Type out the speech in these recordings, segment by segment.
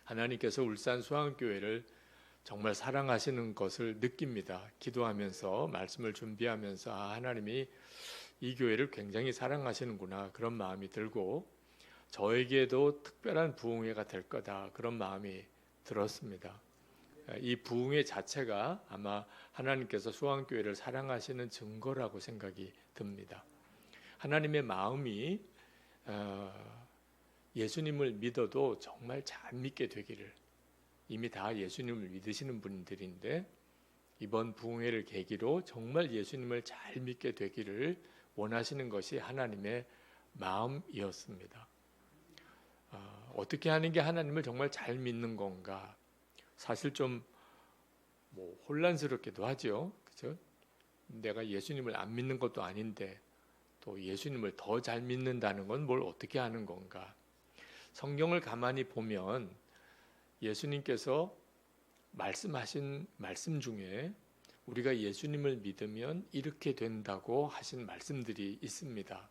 하나님께서 울산 수양교회를 정말 사랑하시는 것을 느낍니다. 기도하면서 말씀을 준비하면서 하나님이 이 교회를 굉장히 사랑하시는구나 그런 마음이 들고 저에게도 특별한 부흥회가 될 거다 그런 마음이 들었습니다. 이 부흥회 자체가 아마 하나님께서 수양교회를 사랑하시는 증거라고 생각이 듭니다. 하나님의 마음이 예수님을 믿어도 정말 잘 믿게 되기를, 이미 다 예수님을 믿으시는 분들인데 이번 부흥회를 계기로 정말 예수님을 잘 믿게 되기를 원하시는 것이 하나님의 마음이었습니다. 어떻게 하는 게 하나님을 정말 잘 믿는 건가? 사실 좀 혼란스럽기도 하죠. 그죠? 내가 예수님을 안 믿는 것도 아닌데 또 예수님을 더 잘 믿는다는 건 뭘 어떻게 하는 건가? 성경을 가만히 보면 예수님께서 말씀하신 말씀 중에 우리가 예수님을 믿으면 이렇게 된다고 하신 말씀들이 있습니다.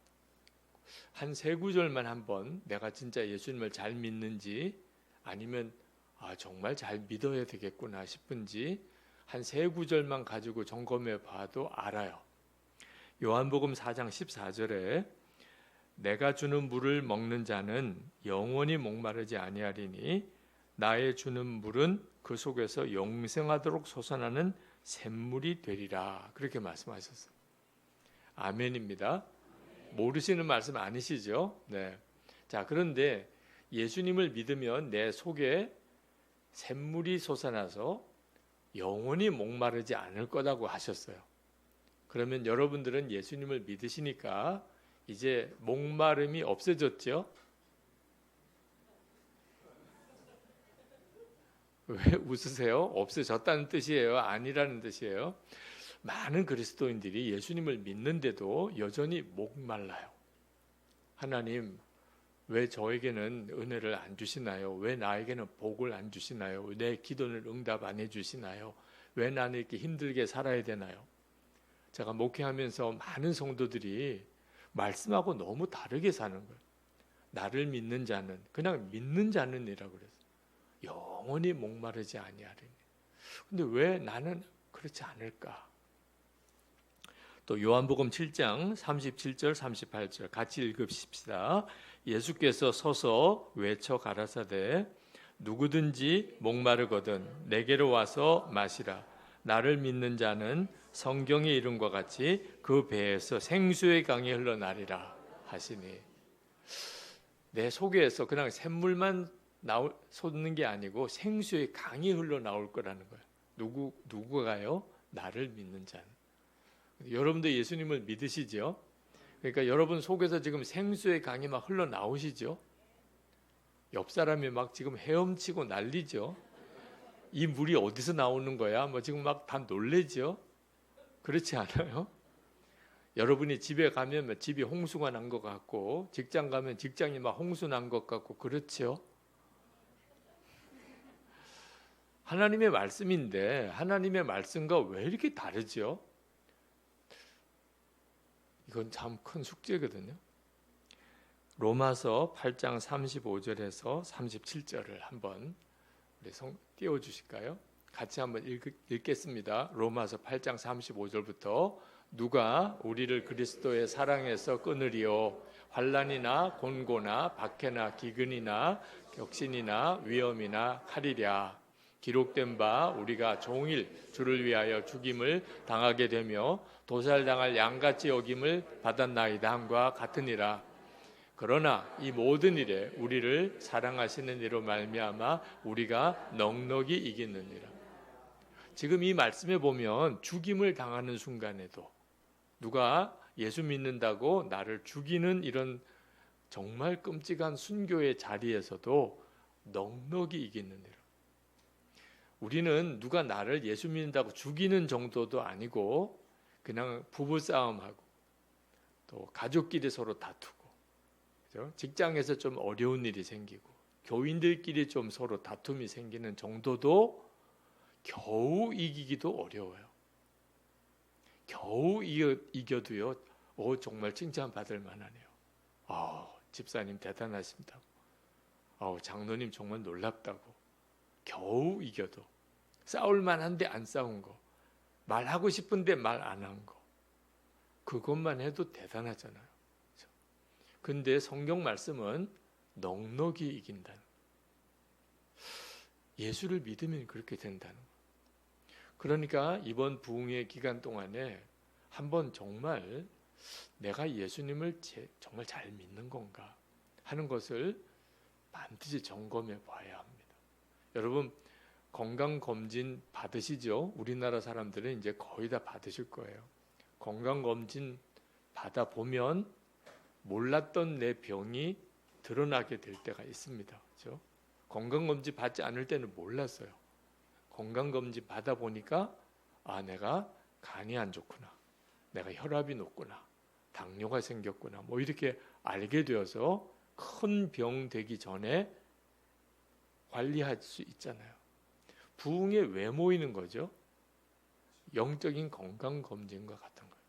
한 세 구절만 한번 내가 진짜 예수님을 잘 믿는지 아니면 정말 잘 믿어야 되겠구나 싶은지 한 세 구절만 가지고 점검해 봐도 알아요. 요한복음 4장 14절에 내가 주는 물을 먹는 자는 영원히 목마르지 아니하리니 나의 주는 물은 그 속에서 영생하도록 솟아나는 샘물이 되리라 그렇게 말씀하셨어요. 아멘입니다. 모르시는 말씀 아니시죠? 네. 자, 그런데 예수님을 믿으면 내 속에 샘물이 솟아나서 영원히 목마르지 않을 거라고 하셨어요. 그러면 여러분들은 예수님을 믿으시니까 이제 목마름이 없어졌죠? 왜 웃으세요? 없어졌다는 뜻이에요? 아니라는 뜻이에요? 많은 그리스도인들이 예수님을 믿는데도 여전히 목말라요. 하나님, 왜 저에게는 은혜를 안 주시나요? 왜 나에게는 복을 안 주시나요? 내 기도를 응답 안 해주시나요? 왜 나는 이렇게 힘들게 살아야 되나요? 제가 목회하면서 많은 성도들이 말씀하고 너무 다르게 사는 거예요. 나를 믿는 자는 그냥 믿는 자는이라고 그랬어요. 영원히 목마르지 아니하리니. 근데 왜 나는 그렇지 않을까? 또 요한복음 7장 37절 38절 같이 읽읍시다. 예수께서 서서 외쳐 가라사대 누구든지 목마르거든 내게로 와서 마시라. 나를 믿는 자는 성경의 이름과 같이 그 배에서 생수의 강이 흘러나리라 하시니, 내 속에서 그냥 샘물만 솟는 게 아니고 생수의 강이 흘러나올 거라는 거예요. 누구가요? 나를 믿는 자는. 여러분도 예수님을 믿으시죠? 그러니까 여러분 속에서 지금 생수의 강이 막 흘러나오시죠? 옆 사람이 막 지금 헤엄치고 난리죠? 이 물이 어디서 나오는 거야? 지금 막 다 놀래죠? 그렇지 않아요? 여러분이 집에 가면 집이 홍수가 난 것 같고 직장 가면 직장이 막 홍수 난 것 같고 그렇죠? 하나님의 말씀인데 하나님의 말씀과 왜 이렇게 다르죠? 이건 참 큰 숙제거든요. 로마서 8장 35절에서 37절을 한번 우리 띄워주실까요? 같이 한번 읽겠습니다. 로마서 8장 35절부터 누가 우리를 그리스도의 사랑에서 끊으리요? 환난이나 곤고나 박해나 기근이나 격신이나 위험이나 칼이랴. 기록된 바 우리가 종일 주를 위하여 죽임을 당하게 되며 도살당할 양같이 여김을 받았나이다 함과 같으니라. 그러나 이 모든 일에 우리를 사랑하시는 이로 말미암아 우리가 넉넉히 이기느니라. 지금 이 말씀에 보면 죽임을 당하는 순간에도 누가 예수 믿는다고 나를 죽이는 이런 정말 끔찍한 순교의 자리에서도 넉넉히 이기느니라. 우리는 누가 나를 예수 믿는다고 죽이는 정도도 아니고 그냥 부부싸움하고 또 가족끼리 서로 다투고, 그죠? 직장에서 좀 어려운 일이 생기고 교인들끼리 좀 서로 다툼이 생기는 정도도 겨우 이기기도 어려워요. 겨우 이겨도요, 정말 칭찬받을 만하네요. 집사님 대단하십니다. 장로님 정말 놀랍다고. 겨우 이겨도, 싸울 만한데 안 싸운 거, 말하고 싶은데 말 안 한 거, 그것만 해도 대단하잖아요. 그렇죠? 근데 성경 말씀은 넉넉히 이긴다는, 예수를 믿으면 그렇게 된다는 거예요. 그러니까 이번 부흥의 기간 동안에 한번 정말 내가 예수님을 정말 잘 믿는 건가 하는 것을 반드시 점검해 봐야 합니다. 여러분, 건강검진 받으시죠? 우리나라 사람들은 이제 거의 다 받으실 거예요. 건강검진 받아보면 몰랐던 내 병이 드러나게 될 때가 있습니다. 그렇죠? 건강검진 받지 않을 때는 몰랐어요. 건강검진 받아보니까 내가 간이 안 좋구나, 내가 혈압이 높구나, 당뇨가 생겼구나, 뭐 이렇게 알게 되어서 큰 병 되기 전에 관리할 수 있잖아요. 부흥에 왜 모이는 거죠? 영적인 건강검진과 같은 거예요.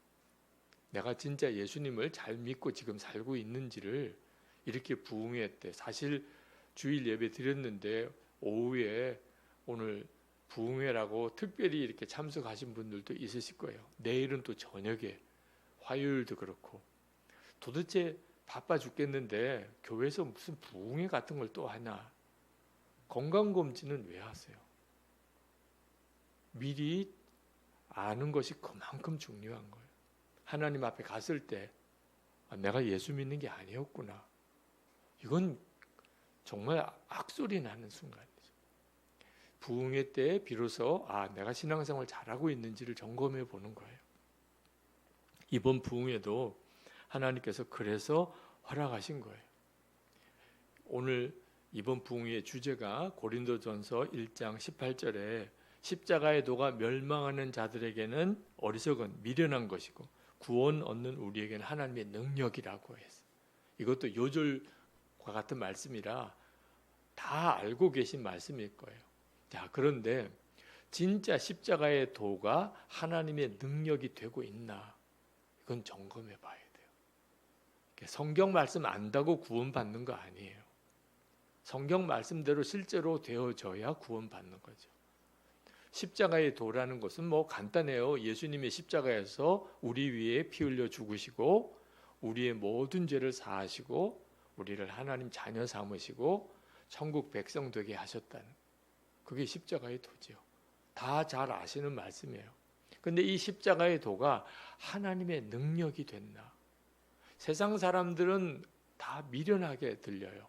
내가 진짜 예수님을 잘 믿고 지금 살고 있는지를 이렇게 부흥회 때, 사실 주일 예배 드렸는데 오후에 오늘 부흥회라고 특별히 이렇게 참석하신 분들도 있으실 거예요. 내일은 또 저녁에, 화요일도 그렇고, 도대체 바빠 죽겠는데 교회에서 무슨 부흥회 같은 걸 또 하나? 건강검진은 왜 하세요? 미리 아는 것이 그만큼 중요한 거예요. 하나님 앞에 갔을 때 내가 예수 믿는 게 아니었구나, 이건 정말 악소리 나는 순간이죠. 부흥회 때 비로소 내가 신앙생활 잘하고 있는지를 점검해 보는 거예요. 이번 부흥회도 하나님께서 그래서 허락하신 거예요. 오늘 이번 부흥회의 주제가 고린도전서 1장 18절에 십자가의 도가 멸망하는 자들에게는 어리석은 미련한 것이고 구원 얻는 우리에게는 하나님의 능력이라고 했어요. 이것도 요절과 같은 말씀이라 다 알고 계신 말씀일 거예요. 자, 그런데 진짜 십자가의 도가 하나님의 능력이 되고 있나? 이건 점검해 봐야 돼요. 성경 말씀 안다고 구원받는 거 아니에요. 성경 말씀대로 실제로 되어져야 구원받는 거죠. 십자가의 도라는 것은 뭐 간단해요. 예수님의 십자가에서 우리 위에 피 흘려 죽으시고 우리의 모든 죄를 사하시고 우리를 하나님 자녀 삼으시고 천국 백성 되게 하셨다는, 그게 십자가의 도지요. 다 잘 아시는 말씀이에요. 근데 이 십자가의 도가 하나님의 능력이 됐나? 세상 사람들은 다 미련하게 들려요.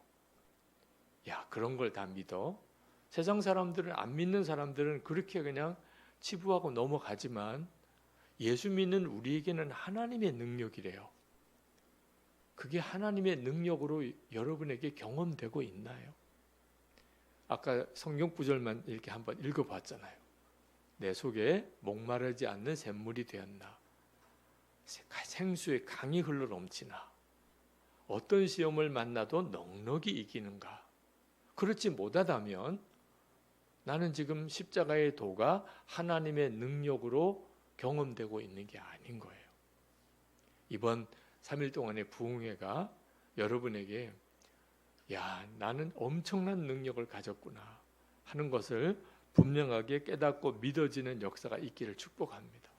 야, 그런 걸 다 믿어? 세상 사람들은, 안 믿는 사람들은 그렇게 그냥 치부하고 넘어가지만 예수 믿는 우리에게는 하나님의 능력이래요. 그게 하나님의 능력으로 여러분에게 경험되고 있나요? 아까 성경 구절만 이렇게 한번 읽어봤잖아요. 내 속에 목마르지 않는 샘물이 되었나, 생수의 강이 흘러 넘치나, 어떤 시험을 만나도 넉넉히 이기는가. 그렇지 못하다면 나는 지금 십자가의 도가 하나님의 능력으로 경험되고 있는 게 아닌 거예요. 이번 3일 동안의 부흥회가 여러분에게 나는 엄청난 능력을 가졌구나 하는 것을 분명하게 깨닫고 믿어지는 역사가 있기를 축복합니다.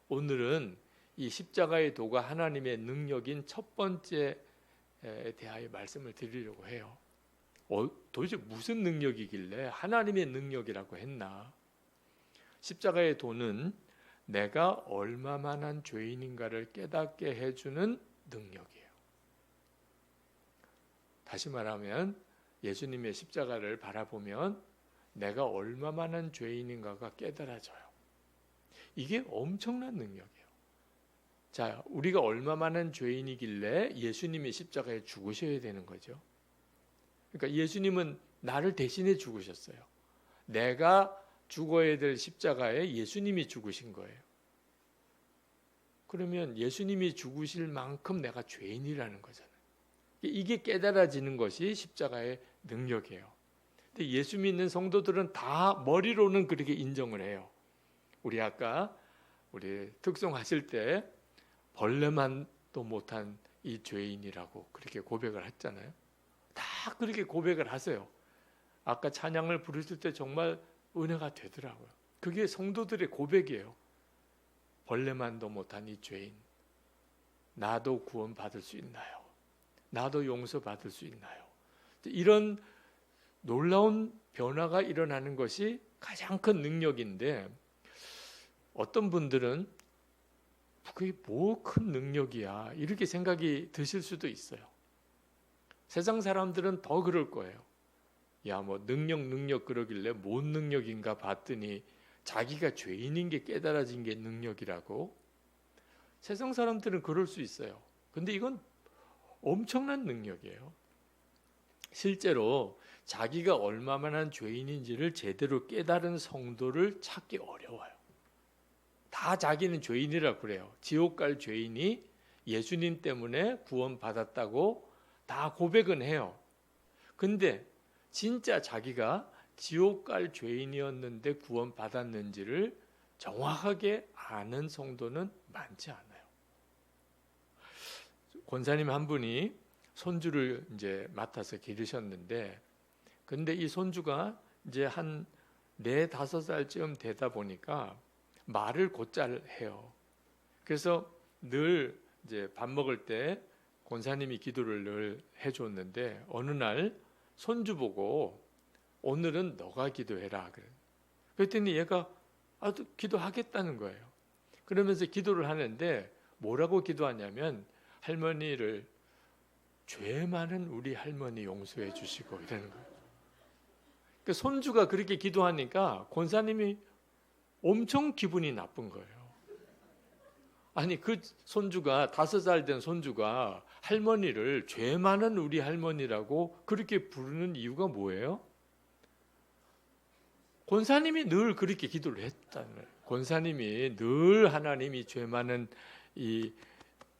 오늘은 이 십자가의 도가 하나님의 능력인 첫 번째에 대하여 말씀을 드리려고 해요. 도대체 무슨 능력이길래 하나님의 능력이라고 했나? 십자가의 도는 내가 얼마만한 죄인인가를 깨닫게 해주는 능력이에요. 다시 말하면 예수님의 십자가를 바라보면 내가 얼마만한 죄인인가가 깨달아져요. 이게 엄청난 능력이에요. 자, 우리가 얼마만한 죄인이길래 예수님이 십자가에 죽으셔야 되는 거죠. 그러니까 예수님은 나를 대신해 죽으셨어요. 내가 죽어야 될 십자가에 예수님이 죽으신 거예요. 그러면 예수님이 죽으실 만큼 내가 죄인이라는 거잖아요. 이게 깨달아지는 것이 십자가의 능력이에요. 근데 예수 믿는 성도들은 다 머리로는 그렇게 인정을 해요. 우리 아까 우리 특송하실 때 벌레만도 못한 이 죄인이라고 그렇게 고백을 했잖아요. 다 그렇게 고백을 하세요. 아까 찬양을 부르실 때 정말 은혜가 되더라고요. 그게 성도들의 고백이에요. 벌레만도 못한 이 죄인, 나도 구원받을 수 있나요? 나도 용서받을 수 있나요? 이런 놀라운 변화가 일어나는 것이 가장 큰 능력인데, 어떤 분들은 그게 뭐 큰 능력이야 이렇게 생각이 드실 수도 있어요. 세상 사람들은 더 그럴 거예요. 야, 뭐 능력 그러길래 뭔 능력인가 봤더니 자기가 죄인인 게 깨달아진 게 능력이라고. 세상 사람들은 그럴 수 있어요. 근데 이건 엄청난 능력이에요. 실제로 자기가 얼마만한 죄인인지를 제대로 깨달은 성도를 찾기 어려워요. 다 자기는 죄인이라고 그래요. 지옥 갈 죄인이 예수님 때문에 구원받았다고 다 고백은 해요. 근데 진짜 자기가 지옥 갈 죄인이었는데 구원받았는지를 정확하게 아는 성도는 많지 않아요. 권사님 한 분이 손주를 이제 맡아서 기르셨는데, 근데 이 손주가 이제 한 4, 5살쯤 되다 보니까 말을 곧잘 해요. 그래서 늘 이제 밥 먹을 때 권사님이 기도를 늘 해줬는데, 어느 날 손주 보고 오늘은 너가 기도해라 그래. 그랬더니 얘가 기도하겠다는 거예요. 그러면서 기도를 하는데 뭐라고 기도하냐면, 할머니를 죄 많은 우리 할머니 용서해 주시고 이러는 거예요. 그러니까 손주가 그렇게 기도하니까 권사님이 엄청 기분이 나쁜 거예요. 아니, 그 손주가 5살 된 손주가 할머니를 죄 많은 우리 할머니라고 그렇게 부르는 이유가 뭐예요? 권사님이 늘 그렇게 기도를 했다는 거예요. 권사님이 늘 하나님이 죄 많은 이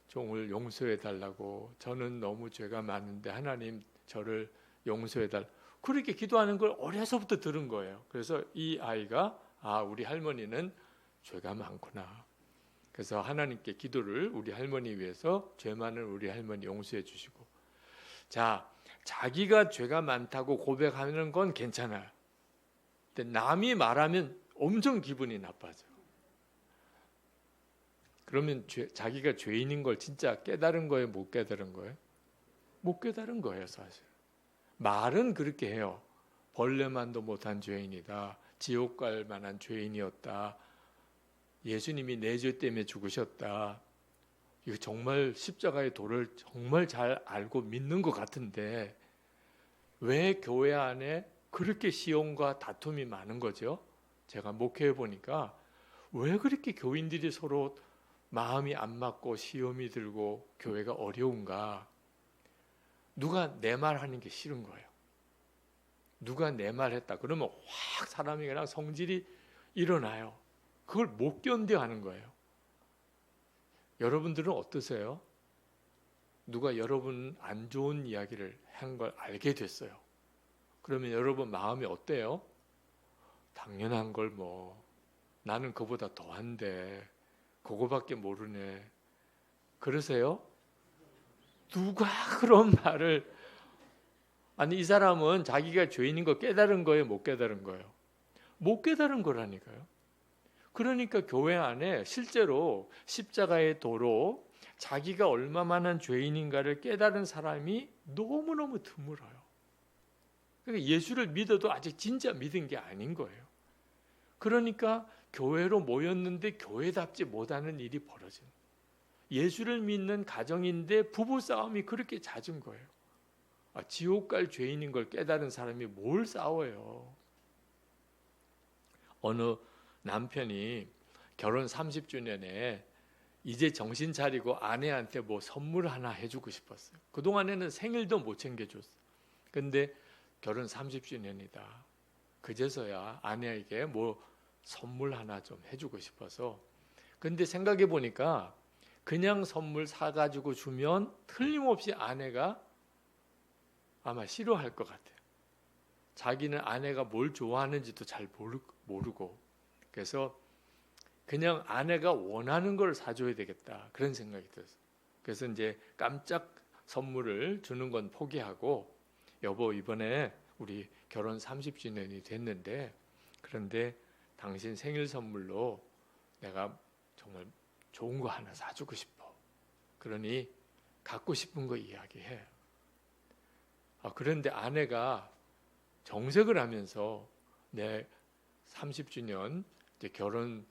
종을 용서해 달라고, 저는 너무 죄가 많은데 하나님 저를 용서해 달라고 그렇게 기도하는 걸 어려서부터 들은 거예요. 그래서 이 아이가 우리 할머니는 죄가 많구나. 그래서 하나님께 기도를 우리 할머니 위해서 죄 많은 우리 할머니 용서해 주시고. 자, 자기가 죄가 많다고 고백하는 건 괜찮아요. 근데 남이 말하면 엄청 기분이 나빠져요. 그러면 자기가 죄인인 걸 진짜 깨달은 거예요? 못 깨달은 거예요? 못 깨달은 거예요, 사실. 말은 그렇게 해요. 벌레만도 못한 죄인이다. 지옥 갈 만한 죄인이었다. 예수님이 내 죄 때문에 죽으셨다. 이거 정말 십자가의 도를 정말 잘 알고 믿는 것 같은데 왜 교회 안에 그렇게 시험과 다툼이 많은 거죠? 제가 목회해 보니까 왜 그렇게 교인들이 서로 마음이 안 맞고 시험이 들고 교회가 어려운가? 누가 내 말 하는 게 싫은 거예요. 누가 내 말 했다 그러면 확 사람이 그냥 성질이 일어나요. 그걸 못 견뎌 하는 거예요. 여러분들은 어떠세요? 누가 여러분 안 좋은 이야기를 한 걸 알게 됐어요. 그러면 여러분 마음이 어때요? 당연한 걸 뭐, 나는 그보다 더한데 그거밖에 모르네. 그러세요? 누가 그런 말을, 아니 이 사람은 자기가 죄인인 거 깨달은 거예요? 못 깨달은 거예요? 못 깨달은 거라니까요. 그러니까 교회 안에 실제로 십자가의 도로 자기가 얼마만한 죄인인가를 깨달은 사람이 너무너무 드물어요. 그러니까 예수를 믿어도 아직 진짜 믿은 게 아닌 거예요. 그러니까 교회로 모였는데 교회답지 못하는 일이 벌어진 거예요. 예수를 믿는 가정인데 부부싸움이 그렇게 잦은 거예요. 지옥 갈 죄인인 걸 깨달은 사람이 뭘 싸워요. 어느 남편이 결혼 30주년에 이제 정신 차리고 아내한테 뭐 선물 하나 해주고 싶었어요. 그동안에는 생일도 못 챙겨줬어요. 근데 결혼 30주년이다. 그제서야 아내에게 뭐 선물 하나 좀 해주고 싶어서. 근데 생각해 보니까 그냥 선물 사가지고 주면 틀림없이 아내가 아마 싫어할 것 같아요. 자기는 아내가 뭘 좋아하는지도 잘 모르고. 그래서 그냥 아내가 원하는 걸 사줘야 되겠다. 그런 생각이 들었어요. 그래서 이제 깜짝 선물을 주는 건 포기하고, 여보 이번에 우리 결혼 30주년이 됐는데 그런데 당신 생일 선물로 내가 정말 좋은 거 하나 사주고 싶어. 그러니 갖고 싶은 거 이야기해. 그런데 아내가 정색을 하면서 내 30주년 이제 결혼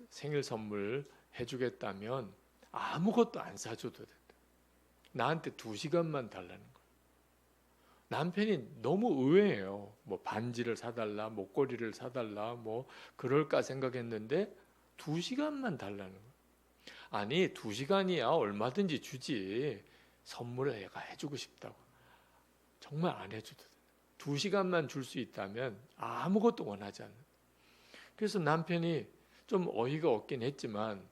생일 선물 해주겠다면 아무것도 안 사줘도 된다. 나한테 2시간만 달라는 거예요. 남편이 너무 의외예요. 뭐 반지를 사달라, 목걸이를 사달라, 뭐 그럴까 생각했는데 2시간만 달라는 거예요. 아니 2시간이야 얼마든지 주지. 선물을 얘가 해주고 싶다고. 정말 안 해줘도 돼. 2시간만 줄 수 있다면 아무것도 원하지 않는. 그래서 남편이 좀 어이가 없긴 했지만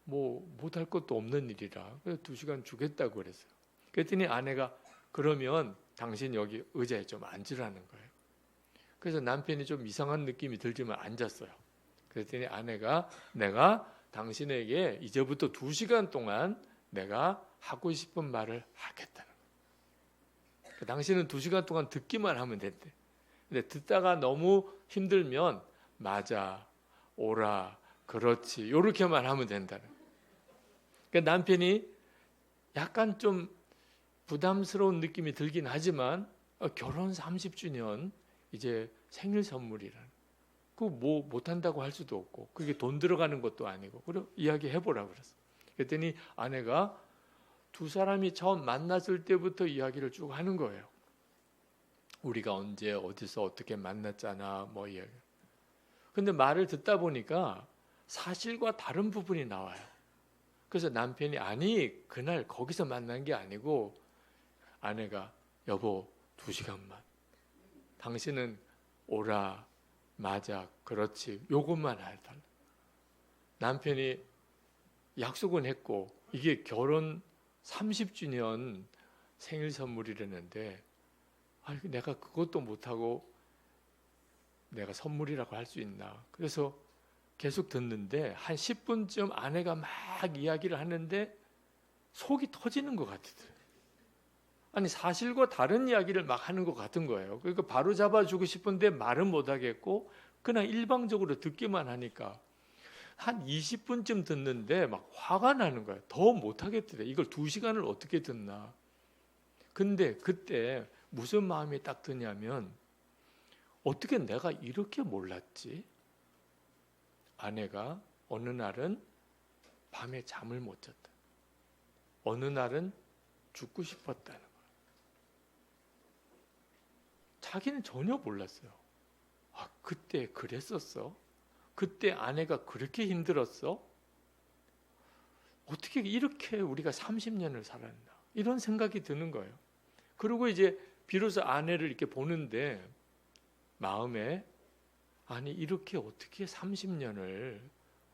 뭐 못할 것도 없는 일이라 그래서 2시간 주겠다고 그랬어요. 그랬더니 아내가 그러면 당신 여기 의자에 좀 앉으라는 거예요. 그래서 남편이 좀 이상한 느낌이 들지만 앉았어요. 그랬더니 아내가 내가 당신에게 이제부터 2시간 동안 내가 하고 싶은 말을 하겠다는 거예요. 당신은 2시간 동안 듣기만 하면 된대. 근데 듣다가 너무 힘들면 맞아, 오라, 그렇지 이렇게만 하면 된다는 거예요. 그러니까 남편이 약간 좀 부담스러운 느낌이 들긴 하지만 결혼 30주년 이제 생일 선물이라는 그 뭐 못한다고 할 수도 없고 그게 돈 들어가는 것도 아니고 그래 이야기해보라 그랬어. 그랬더니 아내가 두 사람이 처음 만났을 때부터 이야기를 쭉 하는 거예요. 우리가 언제 어디서 어떻게 만났잖아 뭐 이야기. 근데 말을 듣다 보니까 사실과 다른 부분이 나와요. 그래서 남편이 아니 그날 거기서 만난 게 아니고 아내가 여보 2시간만 당신은 오라 맞아 그렇지 요것만 해달라. 남편이 약속은 했고 이게 결혼 30주년 생일 선물이라는데 내가 그것도 못하고 내가 선물이라고 할 수 있나. 그래서 계속 듣는데 한 10분쯤 아내가 막 이야기를 하는데 속이 터지는 것 같더라고요. 아니 사실과 다른 이야기를 막 하는 것 같은 거예요. 그러니까 바로 잡아주고 싶은데 말은 못하겠고 그냥 일방적으로 듣기만 하니까 한 20분쯤 듣는데 막 화가 나는 거예요. 더 못하겠더래. 이걸 2시간을 어떻게 듣나. 근데 그때 무슨 마음이 딱 드냐면 어떻게 내가 이렇게 몰랐지? 아내가 어느 날은 밤에 잠을 못 잤다. 어느 날은 죽고 싶었다는 거예요. 자기는 전혀 몰랐어요. 그때 그랬었어? 그때 아내가 그렇게 힘들었어? 어떻게 이렇게 우리가 30년을 살았나? 이런 생각이 드는 거예요. 그리고 이제 비로소 아내를 이렇게 보는데 마음에 아니 이렇게 어떻게 30년을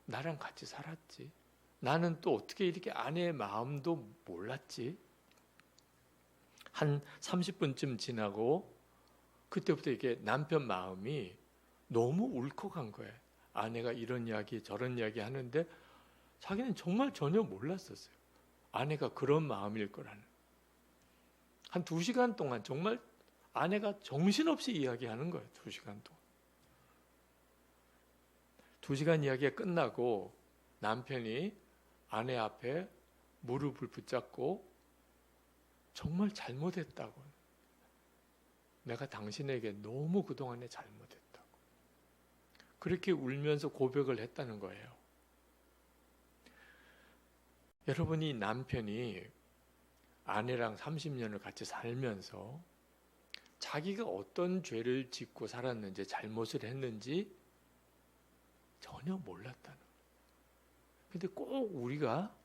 나랑 같이 살았지? 나는 또 어떻게 이렇게 아내의 마음도 몰랐지? 한 30분쯤 지나고 그때부터 이게 남편 마음이 너무 울컥한 거예요. 아내가 이런 이야기 저런 이야기 하는데 자기는 정말 전혀 몰랐었어요. 아내가 그런 마음일 거라는. 한 2시간 동안 정말 아내가 정신없이 이야기하는 거예요. 2시간 동안. 2시간 이야기가 끝나고 남편이 아내 앞에 무릎을 붙잡고 정말 잘못했다고. 내가 당신에게 너무 그동안에 잘못했다고. 그렇게 울면서 고백을 했다는 거예요. 여러분이 남편이 아내랑 30년을 같이 살면서 자기가 어떤 죄를 짓고 살았는지 잘못을 했는지 전혀 몰랐다는 거예요. 근데 꼭 우리가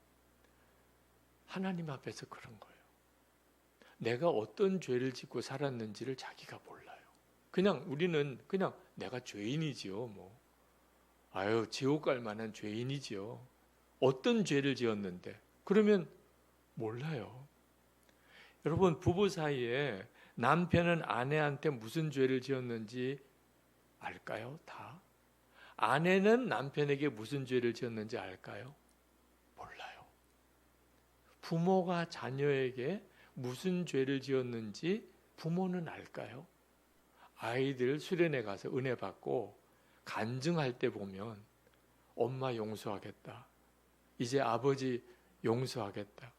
하나님 앞에서 그런 거예요. 내가 어떤 죄를 짓고 살았는지를 자기가 몰라요. 그냥 우리는 그냥 내가 죄인이지요. 뭐 아유 지옥 갈 만한 죄인이지요. 어떤 죄를 지었는데 그러면 몰라요. 여러분 부부 사이에 남편은 아내한테 무슨 죄를 지었는지 알까요? 다. 아내는 남편에게 무슨 죄를 지었는지 알까요? 몰라요. 부모가 자녀에게 무슨 죄를 지었는지 부모는 알까요? 아이들 수련회 가서 은혜 받고 간증할 때 보면 엄마 용서하겠다. 이제 아버지 용서하겠다.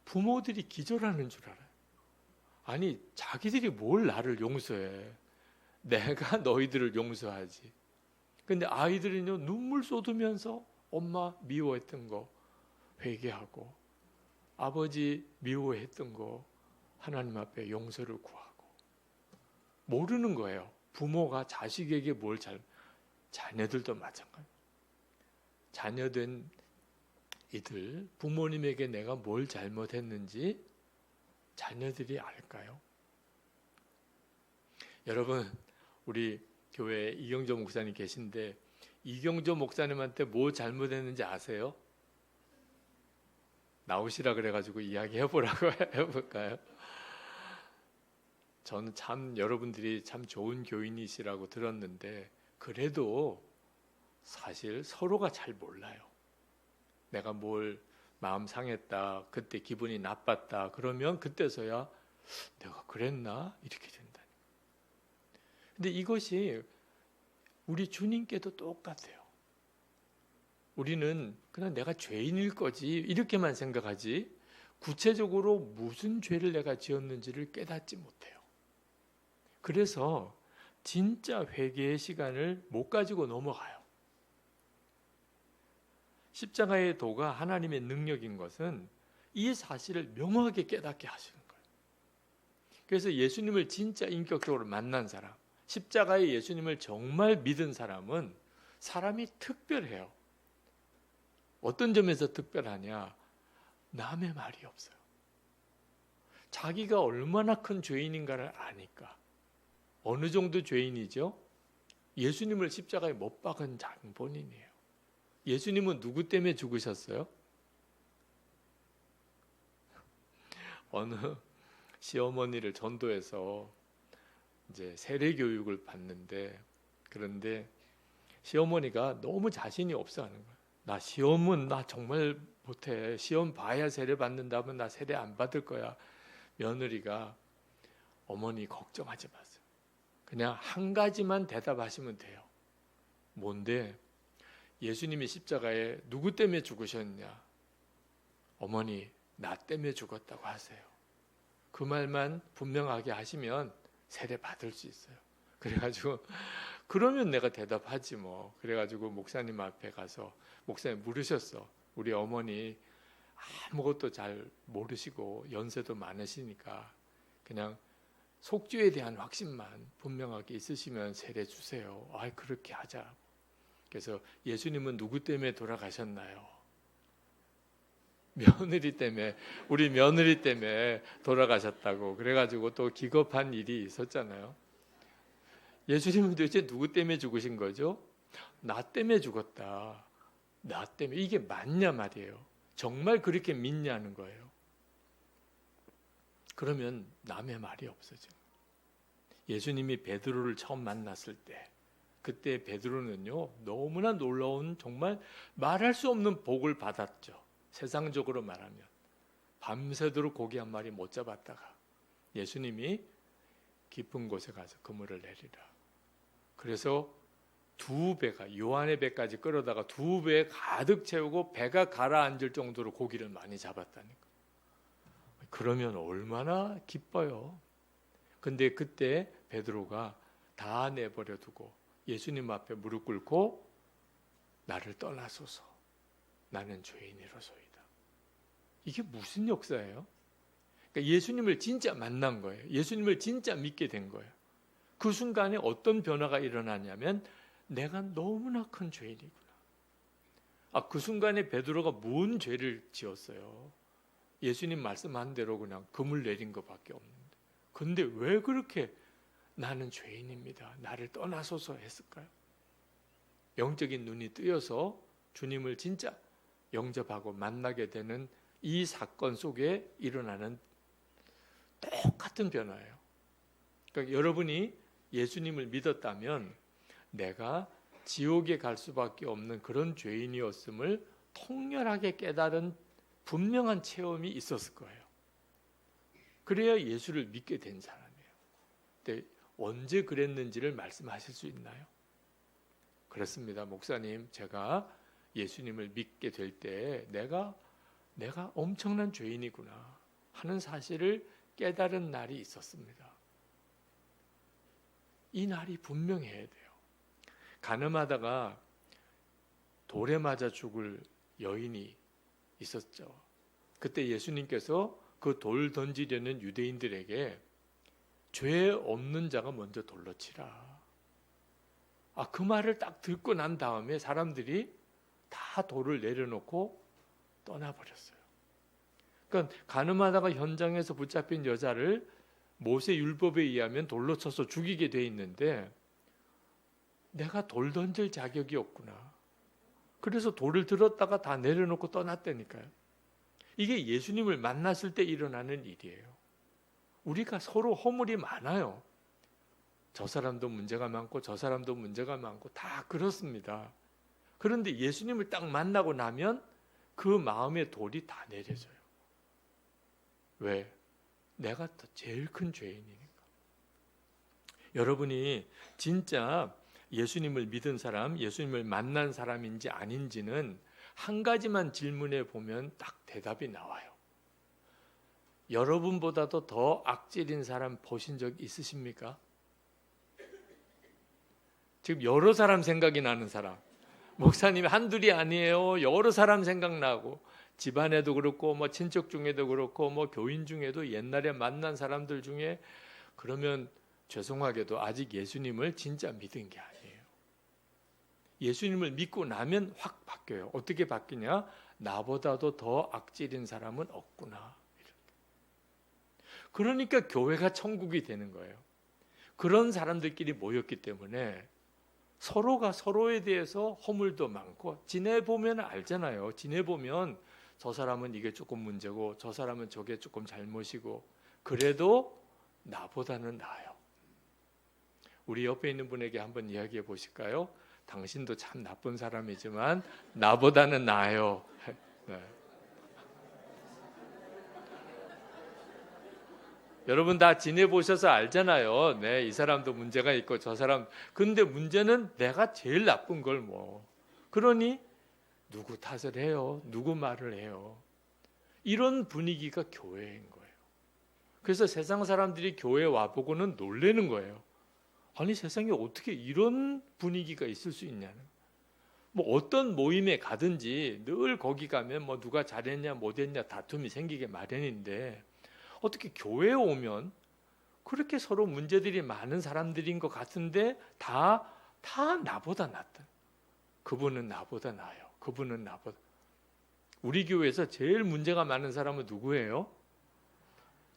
부모들이 기절하는 줄 알아요. 아니, 자기들이 뭘 나를 용서해. 내가 너희들을 용서하지. 근데 아이들은요, 눈물 쏟으면서 엄마 미워했던 거 회개하고 아버지 미워했던 거 하나님 앞에 용서를 구하고. 모르는 거예요. 부모가 자식에게 뭘 자녀들도 마찬가지. 자녀된 이들, 부모님에게 내가 뭘 잘못했는지 자녀들이 알까요? 여러분, 우리 교회에 이경조 목사님 계신데 이경조 목사님한테 뭐 잘못했는지 아세요? 나오시라 그래가지고 이야기 해보라고 해볼까요? 저는 참 여러분들이 참 좋은 교인이시라고 들었는데 그래도 사실 서로가 잘 몰라요. 내가 뭘 마음 상했다, 그때 기분이 나빴다 그러면 그때서야 내가 그랬나? 이렇게 된다. 근데 이것이 우리 주님께도 똑같아요. 우리는 그냥 내가 죄인일 거지 이렇게만 생각하지 구체적으로 무슨 죄를 내가 지었는지를 깨닫지 못해요. 그래서 진짜 회개의 시간을 못 가지고 넘어가요. 십자가의 도가 하나님의 능력인 것은 이 사실을 명확하게 깨닫게 하시는 거예요. 그래서 예수님을 진짜 인격적으로 만난 사람, 십자가의 예수님을 정말 믿은 사람은 사람이 특별해요. 어떤 점에서 특별하냐? 남의 말이 없어요. 자기가 얼마나 큰 죄인인가를 아니까. 어느 정도 죄인이죠? 예수님을 십자가에 못 박은 장본인이에요. 예수님은 누구 때문에 죽으셨어요? 어느 시어머니를 전도해서 이제 세례 교육을 받는데 그런데 시어머니가 너무 자신이 없어 하는 거예요. 나 시험은 나 정말 못해. 시험 봐야 세례 받는다면 나 세례 안 받을 거야. 며느리가 어머니 걱정하지 마세요. 그냥 한 가지만 대답하시면 돼요. 뭔데? 예수님이 십자가에 누구 때문에 죽으셨냐? 어머니, 나 때문에 죽었다고 하세요. 그 말만 분명하게 하시면 세례 받을 수 있어요. 그래가지고 그러면 내가 대답하지 뭐. 그래가지고 목사님 앞에 가서 목사님 물으셨어. 우리 어머니 아무것도 잘 모르시고 연세도 많으시니까 그냥 속죄에 대한 확신만 분명하게 있으시면 세례 주세요. 아, 그렇게 하자. 그래서 예수님은 누구 때문에 돌아가셨나요? 며느리 때문에, 우리 며느리 때문에 돌아가셨다고. 그래가지고 또 기겁한 일이 있었잖아요. 예수님은 도대체 누구 때문에 죽으신 거죠? 나 때문에 죽었다. 나 때문에. 이게 맞냐 말이에요. 정말 그렇게 믿냐는 거예요. 그러면 남의 말이 없어져요. 예수님이 베드로를 처음 만났을 때 그때 베드로는요 너무나 놀라운 정말 말할 수 없는 복을 받았죠. 세상적으로 말하면 밤새도록 고기 한 마리 못 잡았다가 예수님이 깊은 곳에 가서 그물을 내리라. 그래서 두 배가 요한의 배까지 끌어다가 두 배 가득 채우고 배가 가라앉을 정도로 고기를 많이 잡았다니까. 그러면 얼마나 기뻐요. 근데 그때 베드로가 다 내버려 두고 예수님 앞에 무릎 꿇고 나를 떠나소서 나는 죄인이로소이다. 이게 무슨 역사예요? 그러니까 예수님을 진짜 만난 거예요. 예수님을 진짜 믿게 된 거예요. 그 순간에 어떤 변화가 일어나냐면 내가 너무나 큰 죄인이구나. 그 순간에 베드로가 뭔 죄를 지었어요? 예수님 말씀한 대로 그냥 그물 내린 것밖에 없는데. 근데 왜 그렇게 나는 죄인입니다. 나를 떠나소서 했을까요? 영적인 눈이 뜨여서 주님을 진짜 영접하고 만나게 되는 이 사건 속에 일어나는 똑같은 변화예요. 그러니까 여러분이 예수님을 믿었다면 내가 지옥에 갈 수밖에 없는 그런 죄인이었음을 통렬하게 깨달은 분명한 체험이 있었을 거예요. 그래야 예수를 믿게 된 사람이에요. 근데 언제 그랬는지를 말씀하실 수 있나요? 그렇습니다. 목사님, 제가 예수님을 믿게 될 때 내가 엄청난 죄인이구나 하는 사실을 깨달은 날이 있었습니다. 이 날이 분명해야 돼요. 가늠하다가 돌에 맞아 죽을 여인이 있었죠. 그때 예수님께서 그 돌 던지려는 유대인들에게 죄 없는 자가 먼저 돌로 치라. 그 말을 딱 듣고 난 다음에 사람들이 다 돌을 내려놓고 떠나버렸어요. 그러니까 가늠하다가 현장에서 붙잡힌 여자를 모세 율법에 의하면 돌로 쳐서 죽이게 돼 있는데 내가 돌 던질 자격이 없구나. 그래서 돌을 들었다가 다 내려놓고 떠났다니까요. 이게 예수님을 만났을 때 일어나는 일이에요. 우리가 서로 허물이 많아요. 저 사람도 문제가 많고 저 사람도 문제가 많고 다 그렇습니다. 그런데 예수님을 딱 만나고 나면 그 마음의 돌이 다 내려져요. 왜? 내가 더 제일 큰 죄인이니까. 여러분이 진짜 예수님을 믿은 사람, 예수님을 만난 사람인지 아닌지는 한 가지만 질문해 보면 딱 대답이 나와요. 여러분보다도 더 악질인 사람 보신 적 있으십니까? 지금 여러 사람 생각이 나는 사람. 목사님 한둘이 아니에요. 여러 사람 생각나고 집안에도 그렇고 뭐 친척 중에도 그렇고 뭐 교인 중에도 옛날에 만난 사람들 중에 그러면 죄송하게도 아직 예수님을 진짜 믿은 게 아니에요. 예수님을 믿고 나면 확 바뀌어요. 어떻게 바뀌냐? 나보다도 더 악질인 사람은 없구나. 그러니까 교회가 천국이 되는 거예요. 그런 사람들끼리 모였기 때문에 서로가 서로에 대해서 허물도 많고 지내보면 알잖아요. 지내보면 저 사람은 이게 조금 문제고 저 사람은 저게 조금 잘못이고 그래도 나보다는 나아요. 우리 옆에 있는 분에게 한번 이야기해 보실까요? 당신도 참 나쁜 사람이지만 나보다는 나아요. 네. 여러분 다 지내보셔서 알잖아요. 네, 이 사람도 문제가 있고 저 사람. 근데 문제는 내가 제일 나쁜 걸 뭐. 그러니 누구 탓을 해요. 누구 말을 해요. 이런 분위기가 교회인 거예요. 그래서 세상 사람들이 교회 와보고는 놀라는 거예요. 아니 세상에 어떻게 이런 분위기가 있을 수 있냐는. 뭐 어떤 모임에 가든지 늘 거기 가면 뭐 누가 잘했냐 못했냐 다툼이 생기게 마련인데 어떻게 교회에 오면 그렇게 서로 문제들이 많은 사람들인 것 같은데 다 나보다 낫다. 그분은 나보다 나아요. 그분은 나보다. 우리 교회에서 제일 문제가 많은 사람은 누구예요?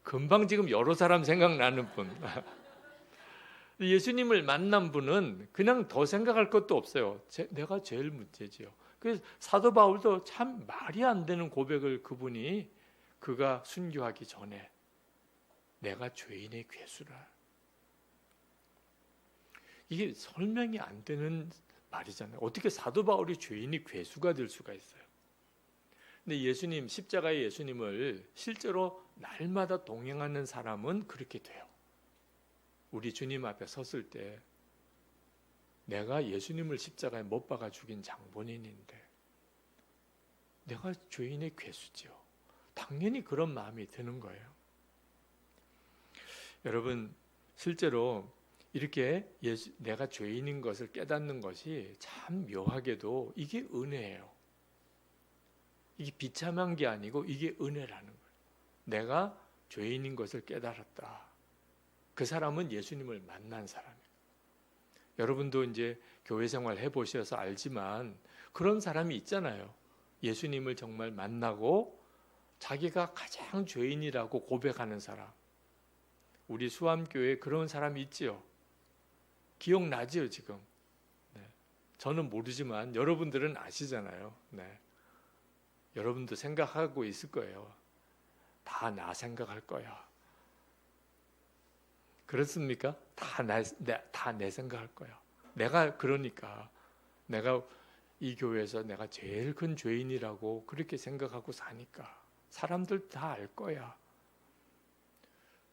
금방 지금 여러 사람 생각나는 분. 예수님을 만난 분은 그냥 더 생각할 것도 없어요. 내가 제일 문제지요. 그래서 사도 바울도 참 말이 안 되는 고백을 그가 순교하기 전에 내가 죄인의 괴수라. 이게 설명이 안 되는 말이잖아요. 어떻게 사도 바울이 죄인이 괴수가 될 수가 있어요. 근데 예수님, 십자가의 예수님을 실제로 날마다 동행하는 사람은 그렇게 돼요. 우리 주님 앞에 섰을 때 내가 예수님을 십자가에 못 박아 죽인 장본인인데 내가 죄인의 괴수지요. 당연히 그런 마음이 드는 거예요. 여러분 실제로 이렇게 내가 죄인인 것을 깨닫는 것이 참 묘하게도 이게 은혜예요. 이게 비참한 게 아니고 이게 은혜라는 거예요. 내가 죄인인 것을 깨달았다. 그 사람은 예수님을 만난 사람이에요. 여러분도 이제 교회 생활 해보셔서 알지만 그런 사람이 있잖아요. 예수님을 정말 만나고 자기가 가장 죄인이라고 고백하는 사람. 우리 수암교회에 그런 사람이 있지요. 기억나지요 지금. 네. 저는 모르지만 여러분들은 아시잖아요. 네. 여러분도 생각하고 있을 거예요. 다 나 생각할 거야. 그렇습니까? 다 내 생각할 거야. 내가 그러니까 내가 이 교회에서 내가 제일 큰 죄인이라고 그렇게 생각하고 사니까 사람들 다 알 거야.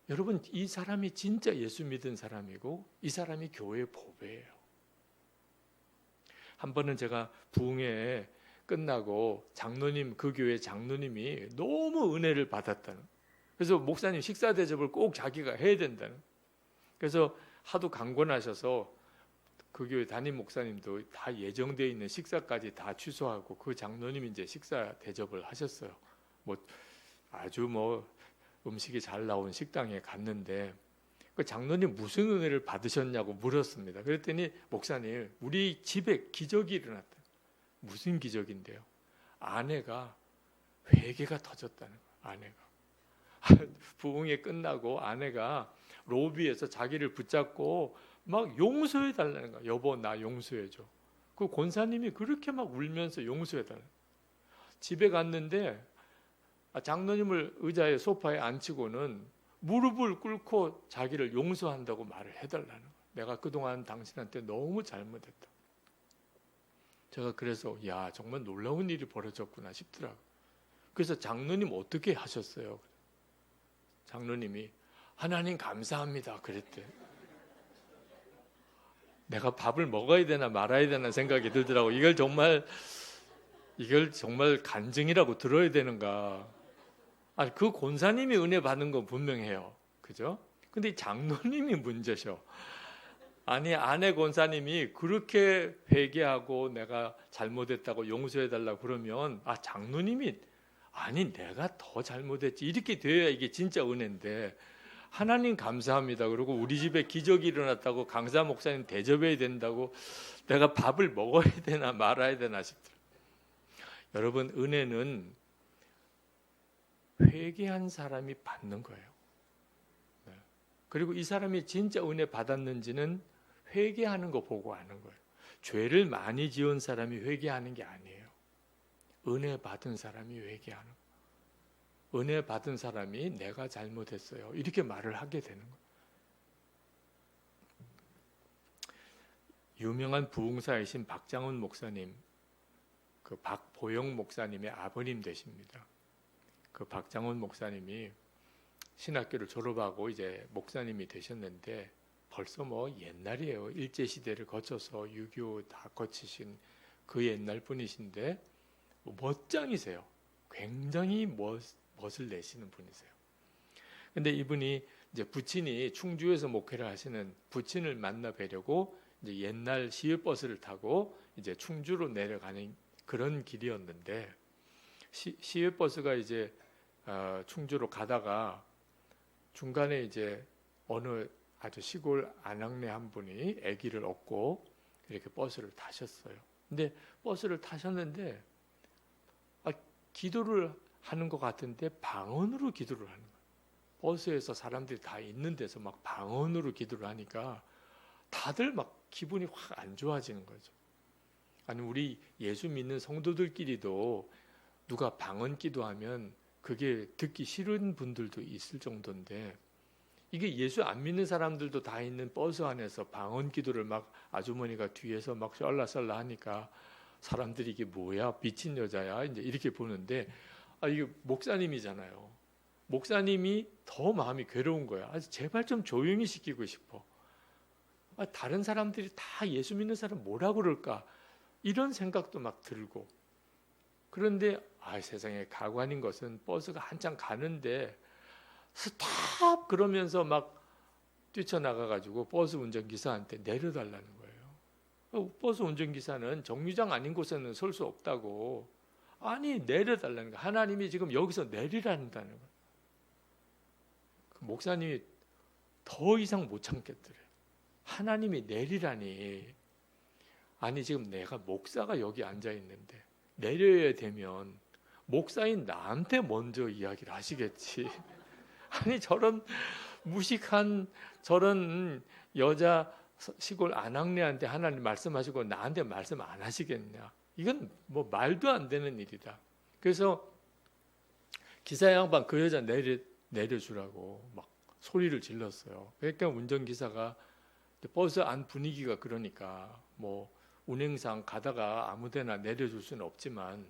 여러분, 이 사람이 진짜 예수 믿은 사람이고 이 사람이 교회의 보배예요. 한 번은 제가 부흥회 끝나고 장로님, 그 교회 장로님이 너무 은혜를 받았다는, 그래서 목사님 식사 대접을 꼭 자기가 해야 된다는, 그래서 하도 강권하셔서 그 교회 담임 목사님도 다 예정되어 있는 식사까지 다 취소하고 그 장로님이 이제 식사 대접을 하셨어요. 뭐 아주 뭐 음식이 잘 나온 식당에 갔는데 그 장로님 무슨 은혜를 받으셨냐고 물었습니다. 그랬더니 목사님, 우리 집에 기적이 일어났다. 무슨 기적인데요? 아내가 회개가 터졌다는 거예요. 아내가 부흥회 끝나고 아내가 로비에서 자기를 붙잡고 막 용서해 달라는 거야. 여보, 나 용서해 줘. 그 권사님이 그렇게 막 울면서 용서해 달라. 집에 갔는데 장로님을 의자에 소파에 앉히고는 무릎을 꿇고 자기를 용서한다고 말을 해달라는 거야. 내가 그동안 당신한테 너무 잘못했다. 제가 그래서 야, 정말 놀라운 일이 벌어졌구나 싶더라고요. 그래서 장로님 어떻게 하셨어요? 장로님이 하나님 감사합니다 그랬대. 내가 밥을 먹어야 되나 말아야 되나 생각이 들더라고. 이걸 정말 간증이라고 들어야 되는가? 아니, 그 권사님이 은혜 받는 건 분명해요. 그죠? 근데 이 장로님이 문제셔. 아니, 아내 권사님이 그렇게 회개하고 내가 잘못했다고 용서해달라고 그러면 장로님이 아니, 내가 더 잘못했지 이렇게 돼야 이게 진짜 은혜인데, 하나님 감사합니다 그러고 우리 집에 기적이 일어났다고 강사 목사님 대접해야 된다고 내가 밥을 먹어야 되나 말아야 되나 싶더라고요. 여러분, 은혜는 회개한 사람이 받는 거예요. 그리고 이 사람이 진짜 은혜 받았는지는 회개하는 거 보고 아는 거예요. 죄를 많이 지은 사람이 회개하는 게 아니에요. 은혜 받은 사람이 회개하는 거예요. 은혜 받은 사람이 내가 잘못했어요 이렇게 말을 하게 되는 거예요. 유명한 부흥사이신 박장훈 목사님, 그 박보영 목사님의 아버님 되십니다. 그 박장훈 목사님이 신학교를 졸업하고 이제 목사님이 되셨는데 벌써 뭐 옛날이에요. 일제시대를 거쳐서 6.25 다 거치신 그 옛날 분이신데 멋장이세요. 굉장히 멋을 내시는 분이세요. 근데 이분이 이제 부친이 충주에서 목회를 하시는 부친을 만나 뵈려고 이제 옛날 시외버스를 타고 이제 충주로 내려가는 그런 길이었는데 시외버스가 이제 충주로 가다가 중간에 이제 어느 아주 시골 안악내 한 분이 아기를 업고 이렇게 버스를 타셨어요. 근데 버스를 타셨는데 기도를 하는 것 같은데 방언으로 기도를 하는 거예요. 버스에서 사람들이 다 있는 데서 막 방언으로 기도를 하니까 다들 막 기분이 확 안 좋아지는 거죠. 아니, 우리 예수 믿는 성도들끼리도 누가 방언 기도하면 그게 듣기 싫은 분들도 있을 정도인데, 이게 예수 안 믿는 사람들도 다 있는 버스 안에서 방언 기도를 막 아주머니가 뒤에서 막 썰라썰라 하니까 사람들이 이게 뭐야, 미친 여자야 이제 이렇게 보는데, 이게 목사님이잖아요. 목사님이 더 마음이 괴로운 거야. 제발 좀 조용히 시키고 싶어. 다른 사람들이 다 예수 믿는 사람 뭐라 그럴까, 이런 생각도 막 들고. 그런데 세상에 가고 하는 것은 버스가 한참 가는데 스탑 그러면서 막 뛰쳐나가가지고 버스 운전기사한테 내려달라는 거예요. 버스 운전기사는 정류장 아닌 곳에는 설 수 없다고. 아니, 내려달라는 거예요. 하나님이 지금 여기서 내리라는 거예요. 그 목사님이 더 이상 못 참겠더래. 하나님이 내리라니. 아니, 지금 내가 목사가 여기 앉아 있는데 내려야 되면 목사인 나한테 먼저 이야기를 하시겠지. 아니, 저런 무식한 저런 여자 시골 안악내한테 하나님 말씀하시고 나한테 말씀 안 하시겠냐. 이건 뭐 말도 안 되는 일이다. 그래서 기사 양반 그 여자 내려주라고 막 소리를 질렀어요. 그러니까 운전기사가 버스 안 분위기가 그러니까 뭐 운행상 가다가 아무데나 내려줄 수는 없지만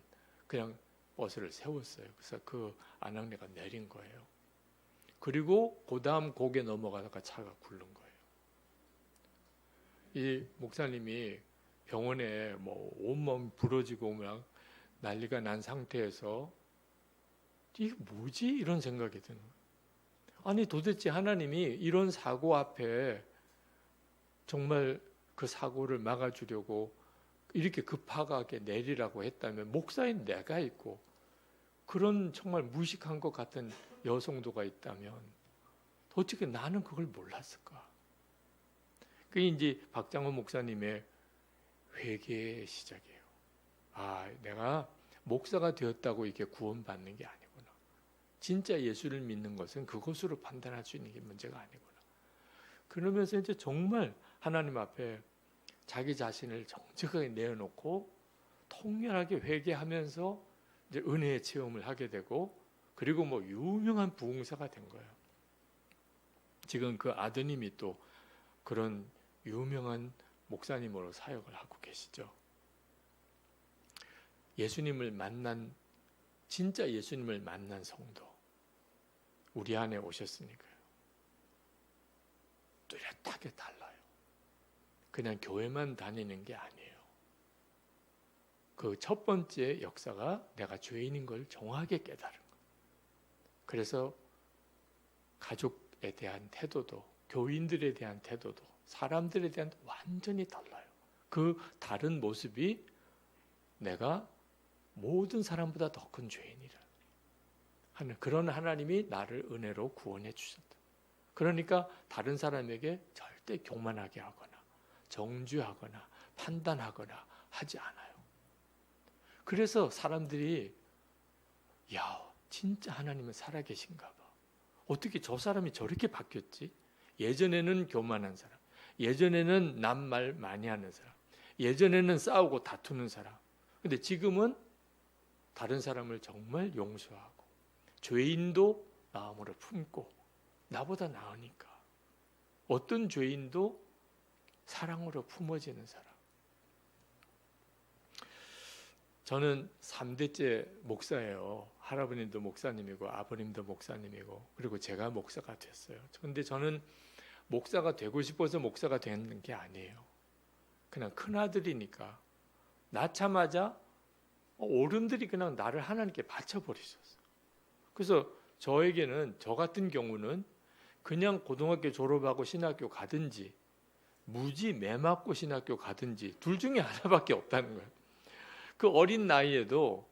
그냥 버스를 세웠어요. 그래서 그 안악내가 내린 거예요. 그리고 그 다음 곡에 넘어가다가 차가 굴른 거예요. 이 목사님이 병원에 뭐 온몸 부러지고 막 난리가 난 상태에서 이게 뭐지? 이런 생각이 드는 거예요. 아니 도대체 하나님이 이런 사고 앞에 정말 그 사고를 막아주려고 이렇게 급하게 내리라고 했다면 목사인 내가 있고 그런 정말 무식한 것 같은 여성도가 있다면 어떻게 나는 그걸 몰랐을까? 그게 이제 박장원 목사님의 회개의 시작이에요. 아, 내가 목사가 되었다고 이게 구원받는 게 아니구나. 진짜 예수를 믿는 것은 그것으로 판단할 수 있는 게 문제가 아니구나. 그러면서 이제 정말 하나님 앞에 자기 자신을 정직하게 내어놓고 통렬하게 회개하면서 이제 은혜의 체험을 하게 되고 그리고 뭐 유명한 부흥사가 된 거예요. 지금 그 아드님이 또 그런 유명한 목사님으로 사역을 하고 계시죠. 예수님을 만난 진짜 예수님을 만난 성도 우리 안에 오셨으니까요. 뚜렷하게 달라요. 그냥 교회만 다니는 게 아니에요. 그 첫 번째 역사가 내가 죄인인 걸 정확하게 깨달은 거예요. 그래서 가족에 대한 태도도 교인들에 대한 태도도 사람들에 대한 완전히 달라요. 그 다른 모습이 내가 모든 사람보다 더 큰 죄인이라 하는 그런 하나님이 나를 은혜로 구원해 주셨다. 그러니까 다른 사람에게 절대 교만하게 하거나 정죄하거나 판단하거나 하지 않아요. 그래서 사람들이 야 진짜 하나님은 살아계신가 봐. 어떻게 저 사람이 저렇게 바뀌었지? 예전에는 교만한 사람, 예전에는 남말 많이 하는 사람, 예전에는 싸우고 다투는 사람. 근데 지금은 다른 사람을 정말 용서하고 죄인도 마음으로 품고 나보다 나으니까 어떤 죄인도 사랑으로 품어지는 사람. 저는 3대째 목사예요. 할아버님도 목사님이고 아버님도 목사님이고 그리고 제가 목사가 됐어요. 그런데 저는 목사가 되고 싶어서 목사가 된 게 아니에요. 그냥 큰아들이니까 낳자마자 어른들이 그냥 나를 하나님께 바쳐버리셨어요. 그래서 저에게는 저 같은 경우는 그냥 고등학교 졸업하고 신학교 가든지 무지 매 맞고 신학교 가든지 둘 중에 하나밖에 없다는 거예요. 그 어린 나이에도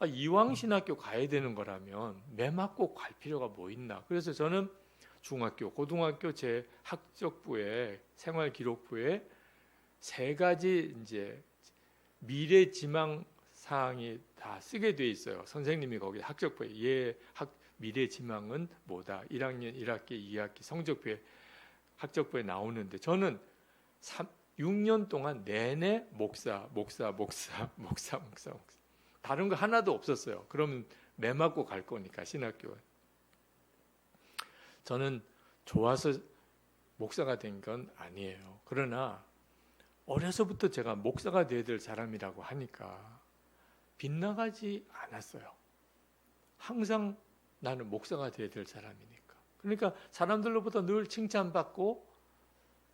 이왕 신학교 가야 되는 거라면 매 맞고 갈 필요가 뭐 있나. 그래서 저는 중학교, 고등학교 제 학적부에 생활기록부에 3가지 이제 미래 지망 사항이 다 쓰게 돼 있어요. 선생님이 거기 학적부에 미래 지망은 뭐다. 1학년 1학기, 2학기 성적표에 학적부에 나오는데 저는 6년 동안 내내 목사. 다른 거 하나도 없었어요. 그러면 매 맞고 갈 거니까 신학교에. 저는 좋아서 목사가 된 건 아니에요. 그러나 어려서부터 제가 목사가 돼야 될 사람이라고 하니까 빗나가지 않았어요. 항상 나는 목사가 돼야 될 사람이니까. 그러니까 사람들로부터 늘 칭찬받고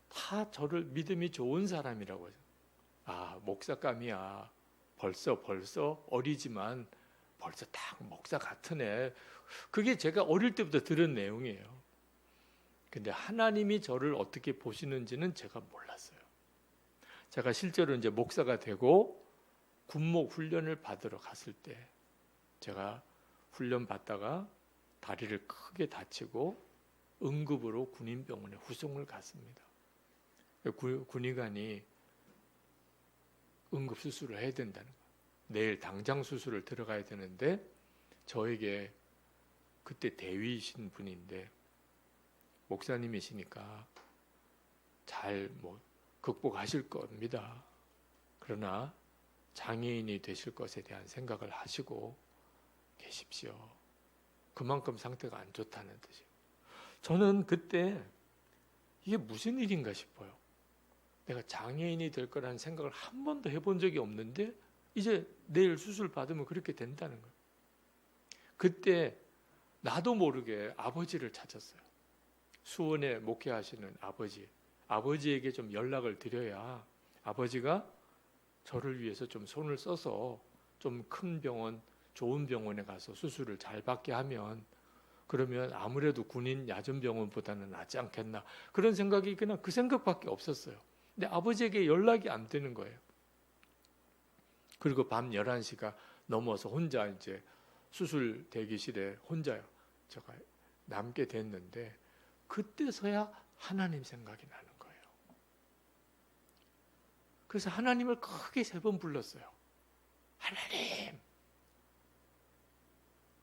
다 저를 믿음이 좋은 사람이라고 해요. 아, 목사감이야. 벌써 어리지만 벌써 딱 목사 같은 애. 그게 제가 어릴 때부터 들은 내용이에요. 근데 하나님이 저를 어떻게 보시는지는 제가 몰랐어요. 제가 실제로 이제 목사가 되고 군목 훈련을 받으러 갔을 때 제가 훈련 받다가 다리를 크게 다치고 응급으로 군인병원에 후송을 갔습니다. 군의관이 응급수술을 해야 된다는 거예요. 내일 당장 수술을 들어가야 되는데 저에게 그때 대위이신 분인데 목사님이시니까 잘 극복하실 겁니다. 그러나 장애인이 되실 것에 대한 생각을 하시고 계십시오. 그만큼 상태가 안 좋다는 뜻이에요. 저는 그때 이게 무슨 일인가 싶어요. 내가 장애인이 될 거라는 생각을 한 번도 해본 적이 없는데 이제 내일 수술 받으면 그렇게 된다는 거예요. 그때 나도 모르게 아버지를 찾았어요. 수원에 목회하시는 아버지에게 좀 연락을 드려야 아버지가 저를 위해서 좀 손을 써서 좀 큰 병원, 좋은 병원에 가서 수술을 잘 받게 하면, 그러면 아무래도 군인 야전병원보다는 낫지 않겠나, 그런 생각이 그냥 그 생각밖에 없었어요. 근데 아버지에게 연락이 안 되는 거예요. 그리고 밤 11시가 넘어서 혼자 이제 수술 대기실에 혼자 제가 남게 됐는데, 그때서야 하나님 생각이 나는 거예요. 그래서 하나님을 크게 3번 불렀어요. 하나님!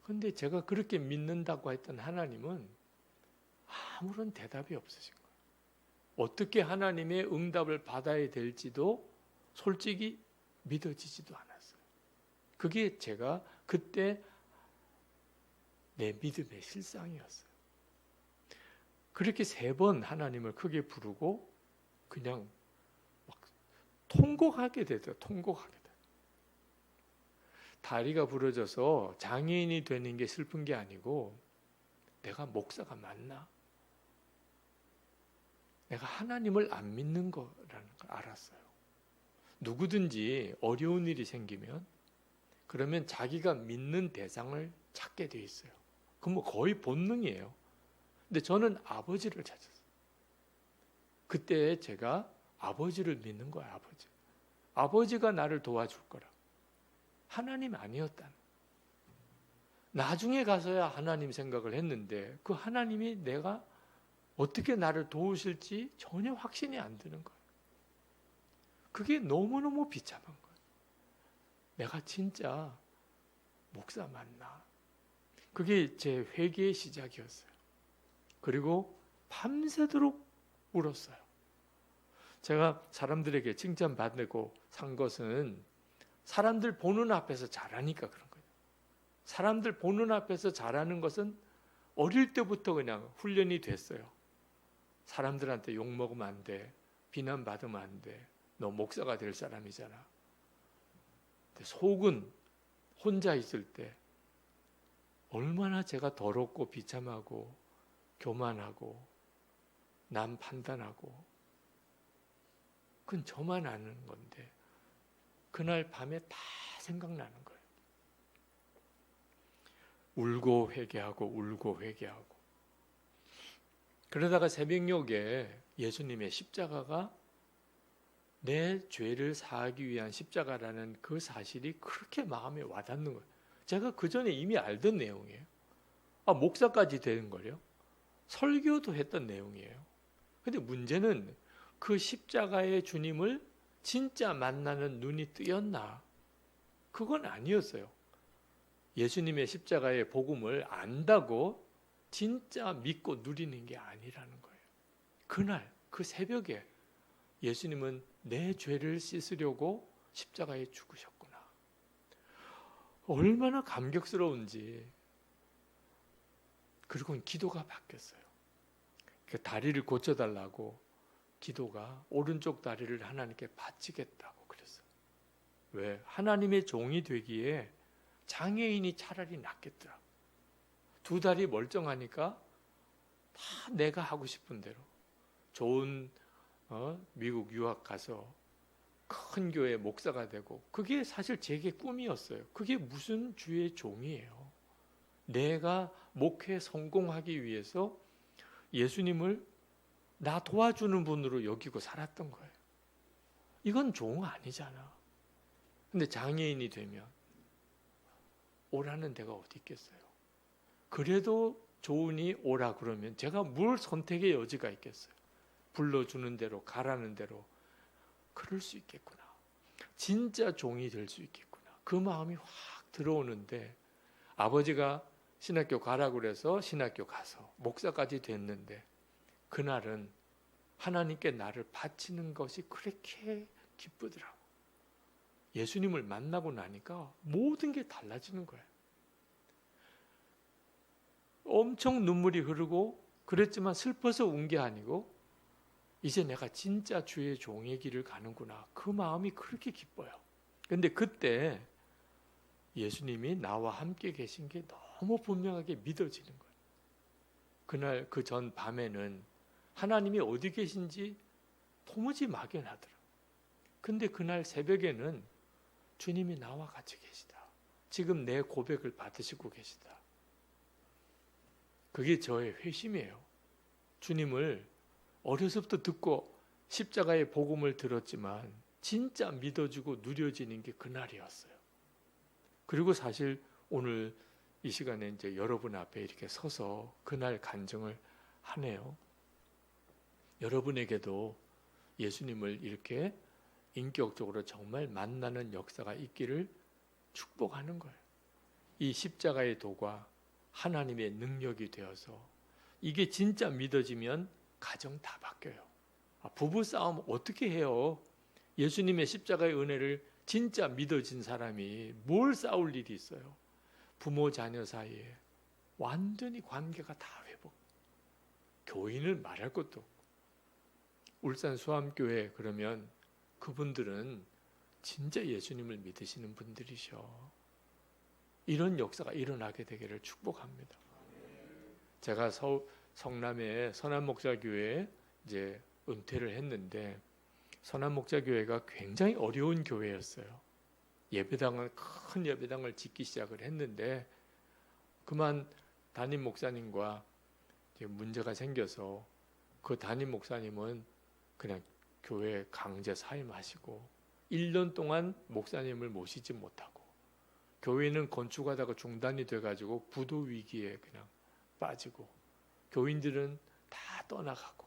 근데 제가 그렇게 믿는다고 했던 하나님은 아무런 대답이 없으신 거예요. 어떻게 하나님의 응답을 받아야 될지도 솔직히 믿어지지도 않았어요. 그게 제가 그때 내 믿음의 실상이었어요. 그렇게 3번 하나님을 크게 부르고 그냥 막 통곡하게 되더라고요. 통곡하게 되더라고요. 다리가 부러져서 장애인이 되는 게 슬픈 게 아니고, 내가 목사가 맞나? 내가 하나님을 안 믿는 거라는 걸 알았어요. 누구든지 어려운 일이 생기면 그러면 자기가 믿는 대상을 찾게 돼 있어요. 그건 뭐 거의 본능이에요. 근데 저는 아버지를 찾았어요. 그때 제가 아버지를 믿는 거예요. 아버지가 나를 도와줄 거라. 하나님 아니었다는. 나중에 가서야 하나님 생각을 했는데, 그 하나님이 내가 어떻게 나를 도우실지 전혀 확신이 안 드는 거예요. 그게 너무너무 비참한 거예요. 내가 진짜 목사 맞나? 그게 제 회개의 시작이었어요. 그리고 밤새도록 울었어요. 제가 사람들에게 칭찬받고 산 것은 사람들 보는 앞에서 잘하니까 그런 거예요. 사람들 보는 앞에서 잘하는 것은 어릴 때부터 그냥 훈련이 됐어요. 사람들한테 욕먹으면 안 돼. 비난받으면 안 돼. 너 목사가 될 사람이잖아. 근데 속은 혼자 있을 때 얼마나 제가 더럽고 비참하고 교만하고 남 판단하고, 그건 저만 아는 건데 그날 밤에 다 생각나는 거예요. 울고 회개하고. 그러다가 새벽녘에 예수님의 십자가가 내 죄를 사하기 위한 십자가라는 그 사실이 그렇게 마음에 와닿는 거예요. 제가 그 전에 이미 알던 내용이에요. 목사까지 되는 거예요. 설교도 했던 내용이에요. 근데 문제는 그 십자가의 주님을 진짜 만나는 눈이 뜨였나? 그건 아니었어요. 예수님의 십자가의 복음을 안다고 진짜 믿고 누리는 게 아니라는 거예요. 그날 그 새벽에 예수님은 내 죄를 씻으려고 십자가에 죽으셨구나. 얼마나 감격스러운지. 그리고 기도가 바뀌었어요. 그 다리를 고쳐달라고 기도가 오른쪽 다리를 하나님께 바치겠다고 그랬어요. 왜? 하나님의 종이 되기에 장애인이 차라리 낫겠더라. 2 다리 멀쩡하니까 다 내가 하고 싶은 대로 좋은 미국 유학 가서 큰 교회 목사가 되고, 그게 사실 제게 꿈이었어요. 그게 무슨 주의 종이에요. 내가 목회 성공하기 위해서 예수님을 나 도와주는 분으로 여기고 살았던 거예요. 이건 종 아니잖아. 근데 장애인이 되면 오라는 데가 어디 있겠어요. 그래도 좋으니 오라 그러면 제가 뭘 선택의 여지가 있겠어요. 불러주는 대로 가라는 대로 그럴 수 있겠구나. 진짜 종이 될 수 있겠구나. 그 마음이 확 들어오는데, 아버지가 신학교 가라고 그래서 신학교 가서 목사까지 됐는데, 그날은 하나님께 나를 바치는 것이 그렇게 기쁘더라고. 예수님을 만나고 나니까 모든 게 달라지는 거예요. 엄청 눈물이 흐르고 그랬지만 슬퍼서 운 게 아니고, 이제 내가 진짜 주의 종의 길을 가는구나. 그 마음이 그렇게 기뻐요. 근데 그때 예수님이 나와 함께 계신 게 너무 분명하게 믿어지는 거예요. 그날 그 전 밤에는 하나님이 어디 계신지 도무지 막연하더라. 근데 그날 새벽에는 주님이 나와 같이 계시다. 지금 내 고백을 받으시고 계시다. 그게 저의 회심이에요. 주님을 어려서부터 듣고 십자가의 복음을 들었지만 진짜 믿어지고 누려지는 게 그날이었어요. 그리고 사실 오늘 이 시간에 이제 여러분 앞에 이렇게 서서 그날 간증을 하네요. 여러분에게도 예수님을 이렇게 인격적으로 정말 만나는 역사가 있기를 축복하는 거예요. 이 십자가의 도가 하나님의 능력이 되어서 이게 진짜 믿어지면 가정 다 바뀌어요. 부부싸움 어떻게 해요? 예수님의 십자가의 은혜를 진짜 믿어진 사람이 뭘 싸울 일이 있어요? 부모 자녀 사이에 완전히 관계가 다 회복. 교인은 말할 것도 없고. 울산 수암교회 그러면 그분들은 진짜 예수님을 믿으시는 분들이셔. 이런 역사가 일어나게 되기를 축복합니다. 제가 성남의 선한목자교회에 이제 은퇴를 했는데 선한목자교회가 굉장히 어려운 교회였어요. 큰 예배당을 짓기 시작을 했는데 그만 담임 목사님과 문제가 생겨서 그 담임 목사님은 그냥 교회에 강제 사임하시고 1년 동안 목사님을 모시지 못하고 교회는 건축하다가 중단이 돼가지고 부도 위기에 그냥 빠지고 교인들은 다 떠나가고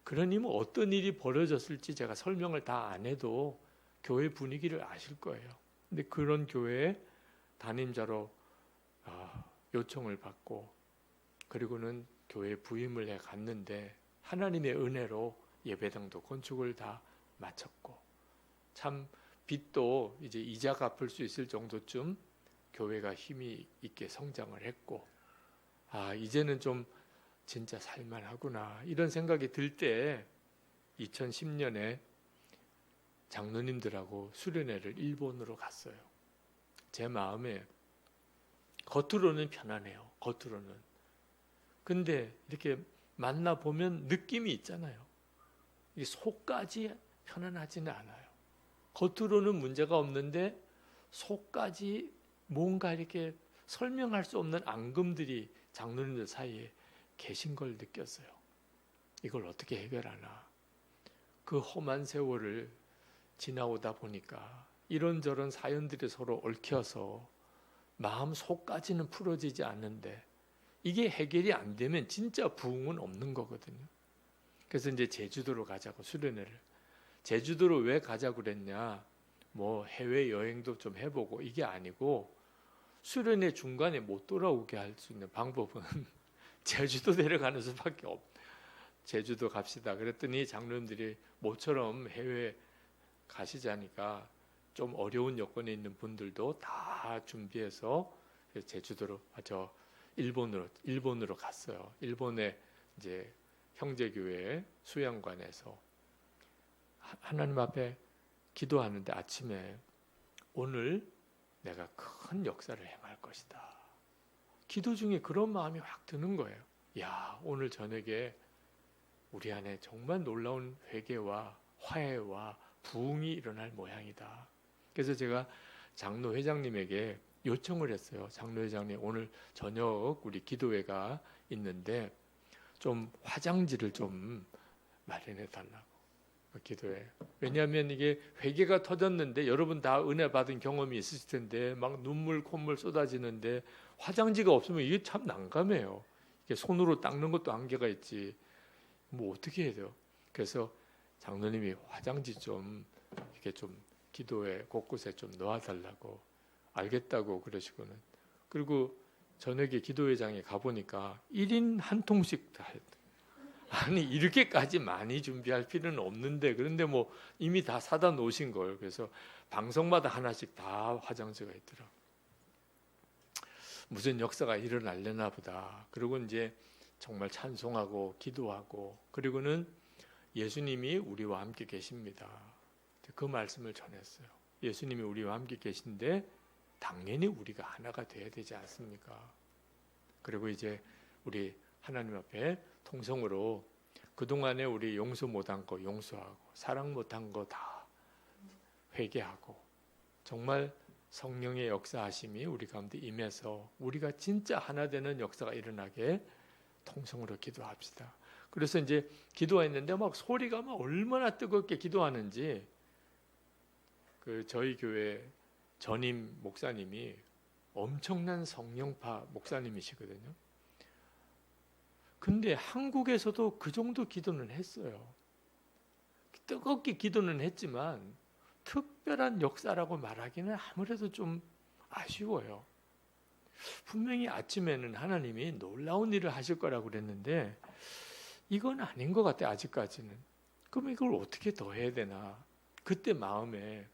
그러니 뭐 어떤 일이 벌어졌을지 제가 설명을 다 안 해도 교회 분위기를 아실 거예요. 근데 그런 교회에 담임자로 요청을 받고 그리고는 교회 부임을 해 갔는데 하나님의 은혜로 예배당도 건축을 다 마쳤고 참 빚도 이제 이자 갚을 수 있을 정도쯤 교회가 힘이 있게 성장을 했고 이제는 좀 진짜 살만하구나 이런 생각이 들 때 2010년에 장로님들하고 수련회를 일본으로 갔어요. 제 마음에 겉으로는 편안해요. 겉으로는. 근데 이렇게 만나보면 느낌이 있잖아요. 이게 속까지 편안하지는 않아요. 겉으로는 문제가 없는데 속까지 뭔가 이렇게 설명할 수 없는 앙금들이 장로님들 사이에 계신 걸 느꼈어요. 이걸 어떻게 해결하나. 그 험한 세월을 지나오다 보니까 이런저런 사연들이 서로 얽혀서 마음 속까지는 풀어지지 않는데 이게 해결이 안 되면 진짜 부흥은 없는 거거든요. 그래서 이제 제주도로 가자고 수련회를. 제주도로 왜 가자고 그랬냐. 뭐 해외 여행도 좀 해보고 이게 아니고 수련회 중간에 못 돌아오게 할 수 있는 방법은 제주도 내려가는 수밖에 없. 제주도 갑시다. 그랬더니 장로님들이 모처럼 해외 가시자니까 좀 어려운 여건에 있는 분들도 다 준비해서 제주도로 일본으로 갔어요. 일본의 이제 형제교회 수양관에서 하나님 앞에 기도하는데 아침에 오늘 내가 큰 역사를 행할 것이다. 기도 중에 그런 마음이 확 드는 거예요. 야, 오늘 저녁에 우리 안에 정말 놀라운 회개와 화해와 부흥이 일어날 모양이다. 그래서 제가 장로 회장님에게 요청을 했어요. 장로 회장님, 오늘 저녁 우리 기도회가 있는데 좀 화장지를 좀 마련해 달라고. 기도회. 왜냐하면 이게 회개가 터졌는데 여러분 다 은혜 받은 경험이 있으실 텐데 막 눈물 콧물 쏟아지는데 화장지가 없으면 이게 참 난감해요. 이게 손으로 닦는 것도 한계가 있지. 뭐 어떻게 해야 돼요? 그래서 장로님이 화장지 좀 이렇게 좀 기도회 곳곳에 좀 넣어달라고 알겠다고 그러시고는 그리고 저녁에 기도회장에 가보니까 1인 한 통씩 다 했대. 아니 이렇게까지 많이 준비할 필요는 없는데 그런데 뭐 이미 다 사다 놓으신 걸 그래서 방송마다 하나씩 다 화장지가 있더라. 무슨 역사가 일어나려나 보다. 그리고 이제 정말 찬송하고 기도하고 그리고는 예수님이 우리와 함께 계십니다. 그 말씀을 전했어요. 예수님이 우리와 함께 계신데 당연히 우리가 하나가 돼야 되지 않습니까? 그리고 이제 우리 하나님 앞에 통성으로 그동안에 우리 용서 못한 거 용서하고 사랑 못한 거 다 회개하고 정말 성령의 역사하심이 우리 가운데 임해서 우리가 진짜 하나 되는 역사가 일어나게 통성으로 기도합시다. 그래서 이제 기도했는데 막 소리가 막 얼마나 뜨겁게 기도하는지 그 저희 교회 전임 목사님이 엄청난 성령파 목사님이시거든요. 근데 한국에서도 그 정도 기도는 했어요. 뜨겁게 기도는 했지만 특별한 역사라고 말하기는 아무래도 좀 아쉬워요. 분명히 아침에는 하나님이 놀라운 일을 하실 거라고 그랬는데 이건 아닌 것 같아요. 아직까지는. 그럼 이걸 어떻게 더 해야 되나. 그때 마음에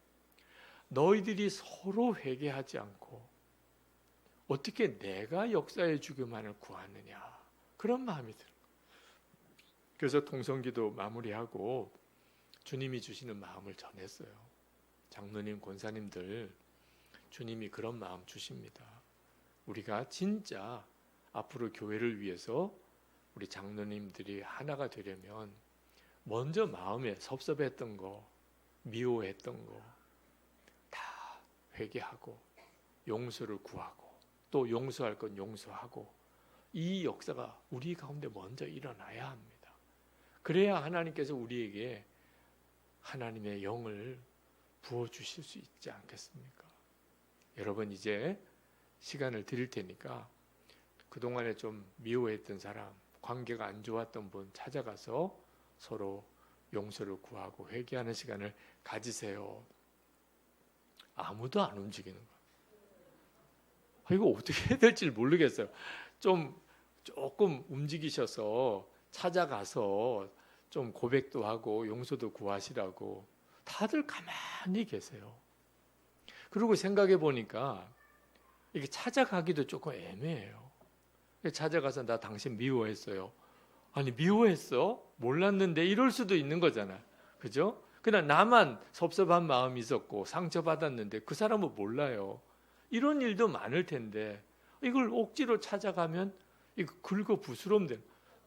너희들이 서로 회개하지 않고 어떻게 내가 역사해 주기만을 구하느냐. 그런 마음이 들어요. 그래서 통성기도 마무리하고 주님이 주시는 마음을 전했어요. 장로님, 권사님들 주님이 그런 마음 주십니다. 우리가 진짜 앞으로 교회를 위해서 우리 장로님들이 하나가 되려면 먼저 마음에 섭섭했던 거, 미워했던 거 다 회개하고 용서를 구하고 또 용서할 건 용서하고 이 역사가 우리 가운데 먼저 일어나야 합니다. 그래야 하나님께서 우리에게 하나님의 영을 부어주실 수 있지 않겠습니까? 여러분 이제 시간을 드릴 테니까 그동안에 좀 미워했던 사람, 관계가 안 좋았던 분 찾아가서 서로 용서를 구하고 회개하는 시간을 가지세요. 아무도 안 움직이는 거예요. 이거 어떻게 해야 될지 모르겠어요. 조금 움직이셔서 찾아가서 좀 고백도 하고 용서도 구하시라고 다들 가만히 계세요. 그리고 생각해 보니까 이게 찾아가기도 조금 애매해요. 찾아가서 나 당신 미워했어요. 아니 미워했어? 몰랐는데 이럴 수도 있는 거잖아. 그죠? 그냥 나만 섭섭한 마음이 있었고 상처받았는데 그 사람은 몰라요. 이런 일도 많을 텐데 이걸 억지로 찾아가면 이거 긁어 부스럼돼.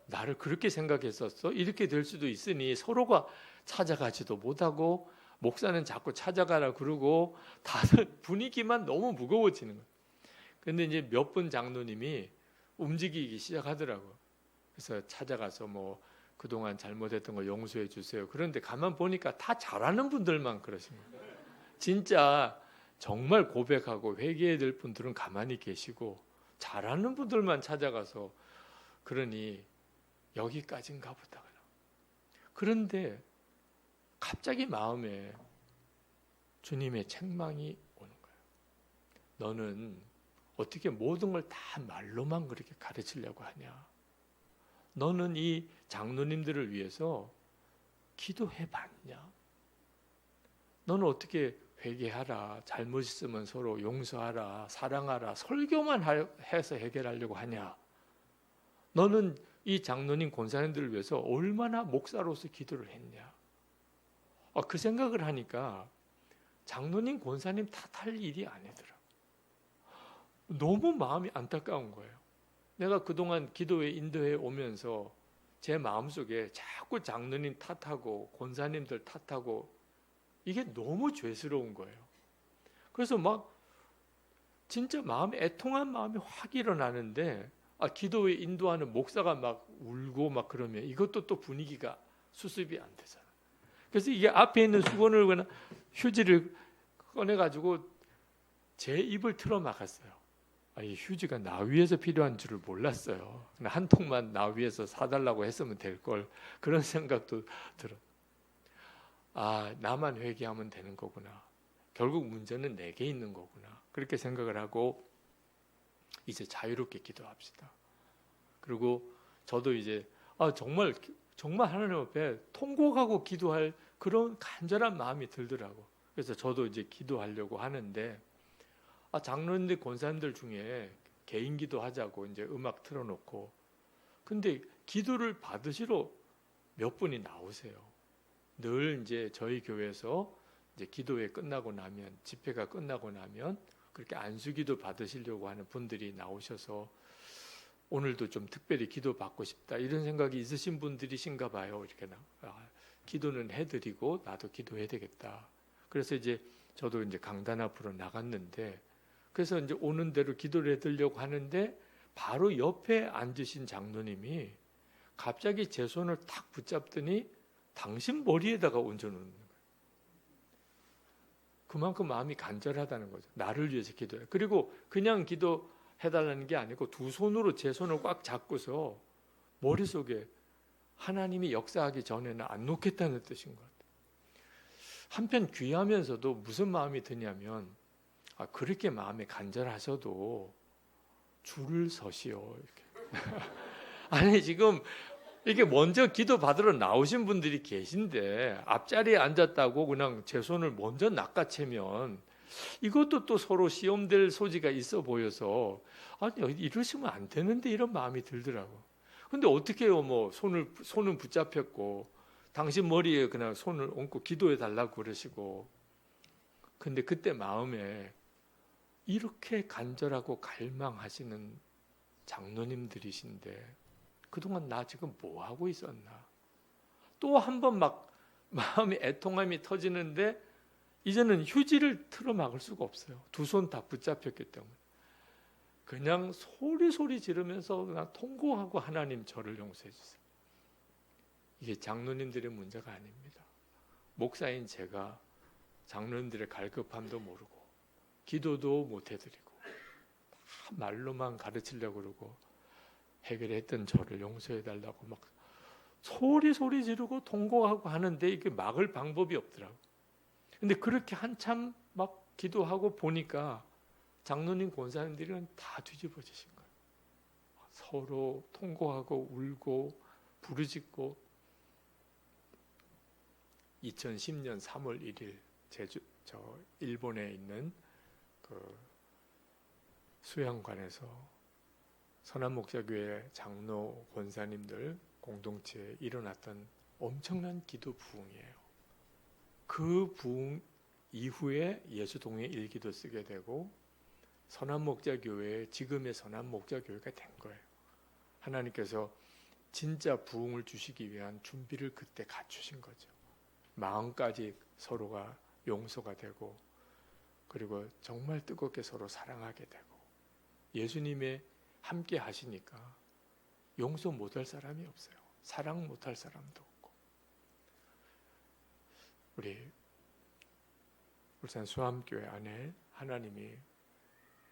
나를 그렇게 생각했었어? 이렇게 될 수도 있으니 서로가 찾아가지도 못하고 목사는 자꾸 찾아가라 그러고 다들 분위기만 너무 무거워지는 거예요. 근데 이제 몇 분 장로님이 움직이기 시작하더라고요. 그래서 찾아가서 뭐 그동안 잘못했던 거 용서해 주세요. 그런데 가만 보니까 다 잘하는 분들만 그러십니다. 진짜 정말 고백하고 회개해야 될 분들은 가만히 계시고 잘하는 분들만 찾아가서 그러니 여기까지인가 보다. 그런데 갑자기 마음에 주님의 책망이 오는 거예요. 너는 어떻게 모든 걸 다 말로만 그렇게 가르치려고 하냐? 너는 이 장로님들을 위해서 기도해 봤냐? 너는 어떻게 회개하라, 잘못 있으면 서로 용서하라, 사랑하라, 설교만 해서 해결하려고 하냐? 너는 이 장로님 권사님들을 위해서 얼마나 목사로서 기도를 했냐? 그 생각을 하니까 장로님 권사님 탓할 일이 아니더라. 너무 마음이 안타까운 거예요. 내가 그동안 기도에 인도해 오면서 제 마음속에 자꾸 장로님 탓하고 권사님들 탓하고 이게 너무 죄스러운 거예요. 그래서 막 진짜 마음에 애통한 마음이 확 일어나는데 기도에 인도하는 목사가 막 울고 막 그러면 이것도 또 분위기가 수습이 안 되잖아. 그래서 이게 앞에 있는 수건을 그냥 휴지를 꺼내가지고 제 입을 틀어 막았어요. 이 휴지가 나 위해서 필요한 줄을 몰랐어요. 그냥 한 통만 나 위해서 사달라고 했으면 될 걸 그런 생각도 들어. 나만 회개하면 되는 거구나. 결국 문제는 내게 있는 거구나. 그렇게 생각을 하고 이제 자유롭게 기도합시다. 그리고 저도 이제 정말 하나님 앞에 통곡하고 기도할 그런 간절한 마음이 들더라고. 그래서 저도 이제 기도하려고 하는데 장로님들 권사님들 중에 개인 기도하자고 이제 음악 틀어놓고 근데 기도를 받으시러 몇 분이 나오세요. 늘 이제 저희 교회에서 이제 기도회 끝나고 나면 집회가 끝나고 나면 그렇게 안수기도 받으시려고 하는 분들이 나오셔서 오늘도 좀 특별히 기도 받고 싶다 이런 생각이 있으신 분들이신가 봐요. 이렇게 기도는 해드리고 나도 기도해야 되겠다. 그래서 이제 저도 이제 강단 앞으로 나갔는데, 그래서 이제 오는 대로 기도를 해드리려고 하는데 바로 옆에 앉으신 장로님이 갑자기 제 손을 탁 붙잡더니 당신 머리에다가 얹어놓는 거예요. 그만큼 마음이 간절하다는 거죠. 나를 위해서 기도해. 그리고 그냥 기도해달라는 게 아니고 두 손으로 제 손을 꽉 잡고서 머릿속에 하나님이 역사하기 전에는 안 놓겠다는 뜻인 것 같아요. 한편 귀하면서도 무슨 마음이 드냐면, 그렇게 마음이 간절하셔도 줄을 서시오. 이렇게. 아니 지금 이게 먼저 기도 받으러 나오신 분들이 계신데 앞자리에 앉았다고 그냥 제 손을 먼저 낚아채면 이것도 또 서로 시험될 소지가 있어 보여서 아니 이러시면 안 되는데 이런 마음이 들더라고. 근데 어떻게 해요? 뭐 손은 붙잡혔고 당신 머리에 그냥 손을 얹고 기도해 달라고 그러시고, 근데 그때 마음에 이렇게 간절하고 갈망하시는 장로님들이신데 그동안 나 지금 뭐 하고 있었나? 또 한 번 막 마음이 애통함이 터지는데 이제는 휴지를 틀어 막을 수가 없어요. 두 손 다 붙잡혔기 때문에 그냥 소리 지르면서 그냥 통곡하고 하나님 저를 용서해 주세요. 이게 장로님들의 문제가 아닙니다. 목사인 제가 장로님들의 갈급함도 모르고 기도도 못 해드리고 말로만 가르치려고 그러고 해결했던 저를 용서해 달라고 막 소리 지르고 통곡하고 하는데 이게 막을 방법이 없더라고. 근데 그렇게 한참 막 기도하고 보니까 장로님 권사님들은 다 뒤집어지신 거예요. 서로 통곡하고 울고 부르짖고. 2010년 3월 1일 일본에 있는 그 수양관에서 선한목자교회 장로 권사님들 공동체에 일어났던 엄청난 기도 부흥이에요. 그 부흥 이후에 예수동의 일기도 쓰게 되고 선한목자교회의 지금의 선한목자교회가 된 거예요. 하나님께서 진짜 부흥을 주시기 위한 준비를 그때 갖추신 거죠. 마음까지 서로가 용서가 되고, 그리고 정말 뜨겁게 서로 사랑하게 되고, 예수님의 함께 하시니까 용서 못할 사람이 없어요. 사랑 못할 사람도 없고. 우리 울산 수암교회 안에 하나님이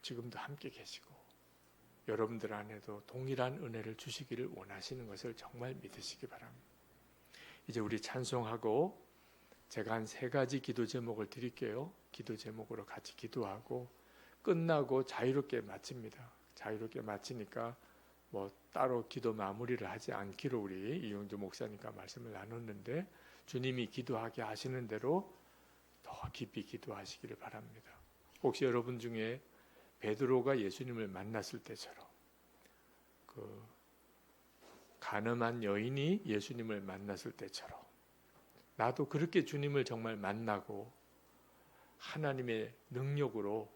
지금도 함께 계시고 여러분들 안에도 동일한 은혜를 주시기를 원하시는 것을 정말 믿으시기 바랍니다. 이제 우리 찬송하고 제가 한 3가지 기도 제목을 드릴게요. 기도 제목으로 같이 기도하고 끝나고 자유롭게 마칩니다. 자유롭게 마치니까 뭐 따로 기도 마무리를 하지 않기로 우리 이용주 목사님과 말씀을 나눴는데, 주님이 기도하게 하시는 대로 더 깊이 기도하시기를 바랍니다. 혹시 여러분 중에 베드로가 예수님을 만났을 때처럼 그 가늠한 여인이 예수님을 만났을 때처럼 나도 그렇게 주님을 정말 만나고 하나님의 능력으로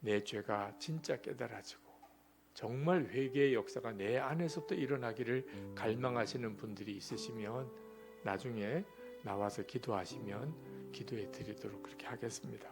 내 죄가 진짜 깨달아지고 정말 회개의 역사가 내 안에서부터 일어나기를 갈망하시는 분들이 있으시면 나중에 나와서 기도하시면 기도해 드리도록 그렇게 하겠습니다.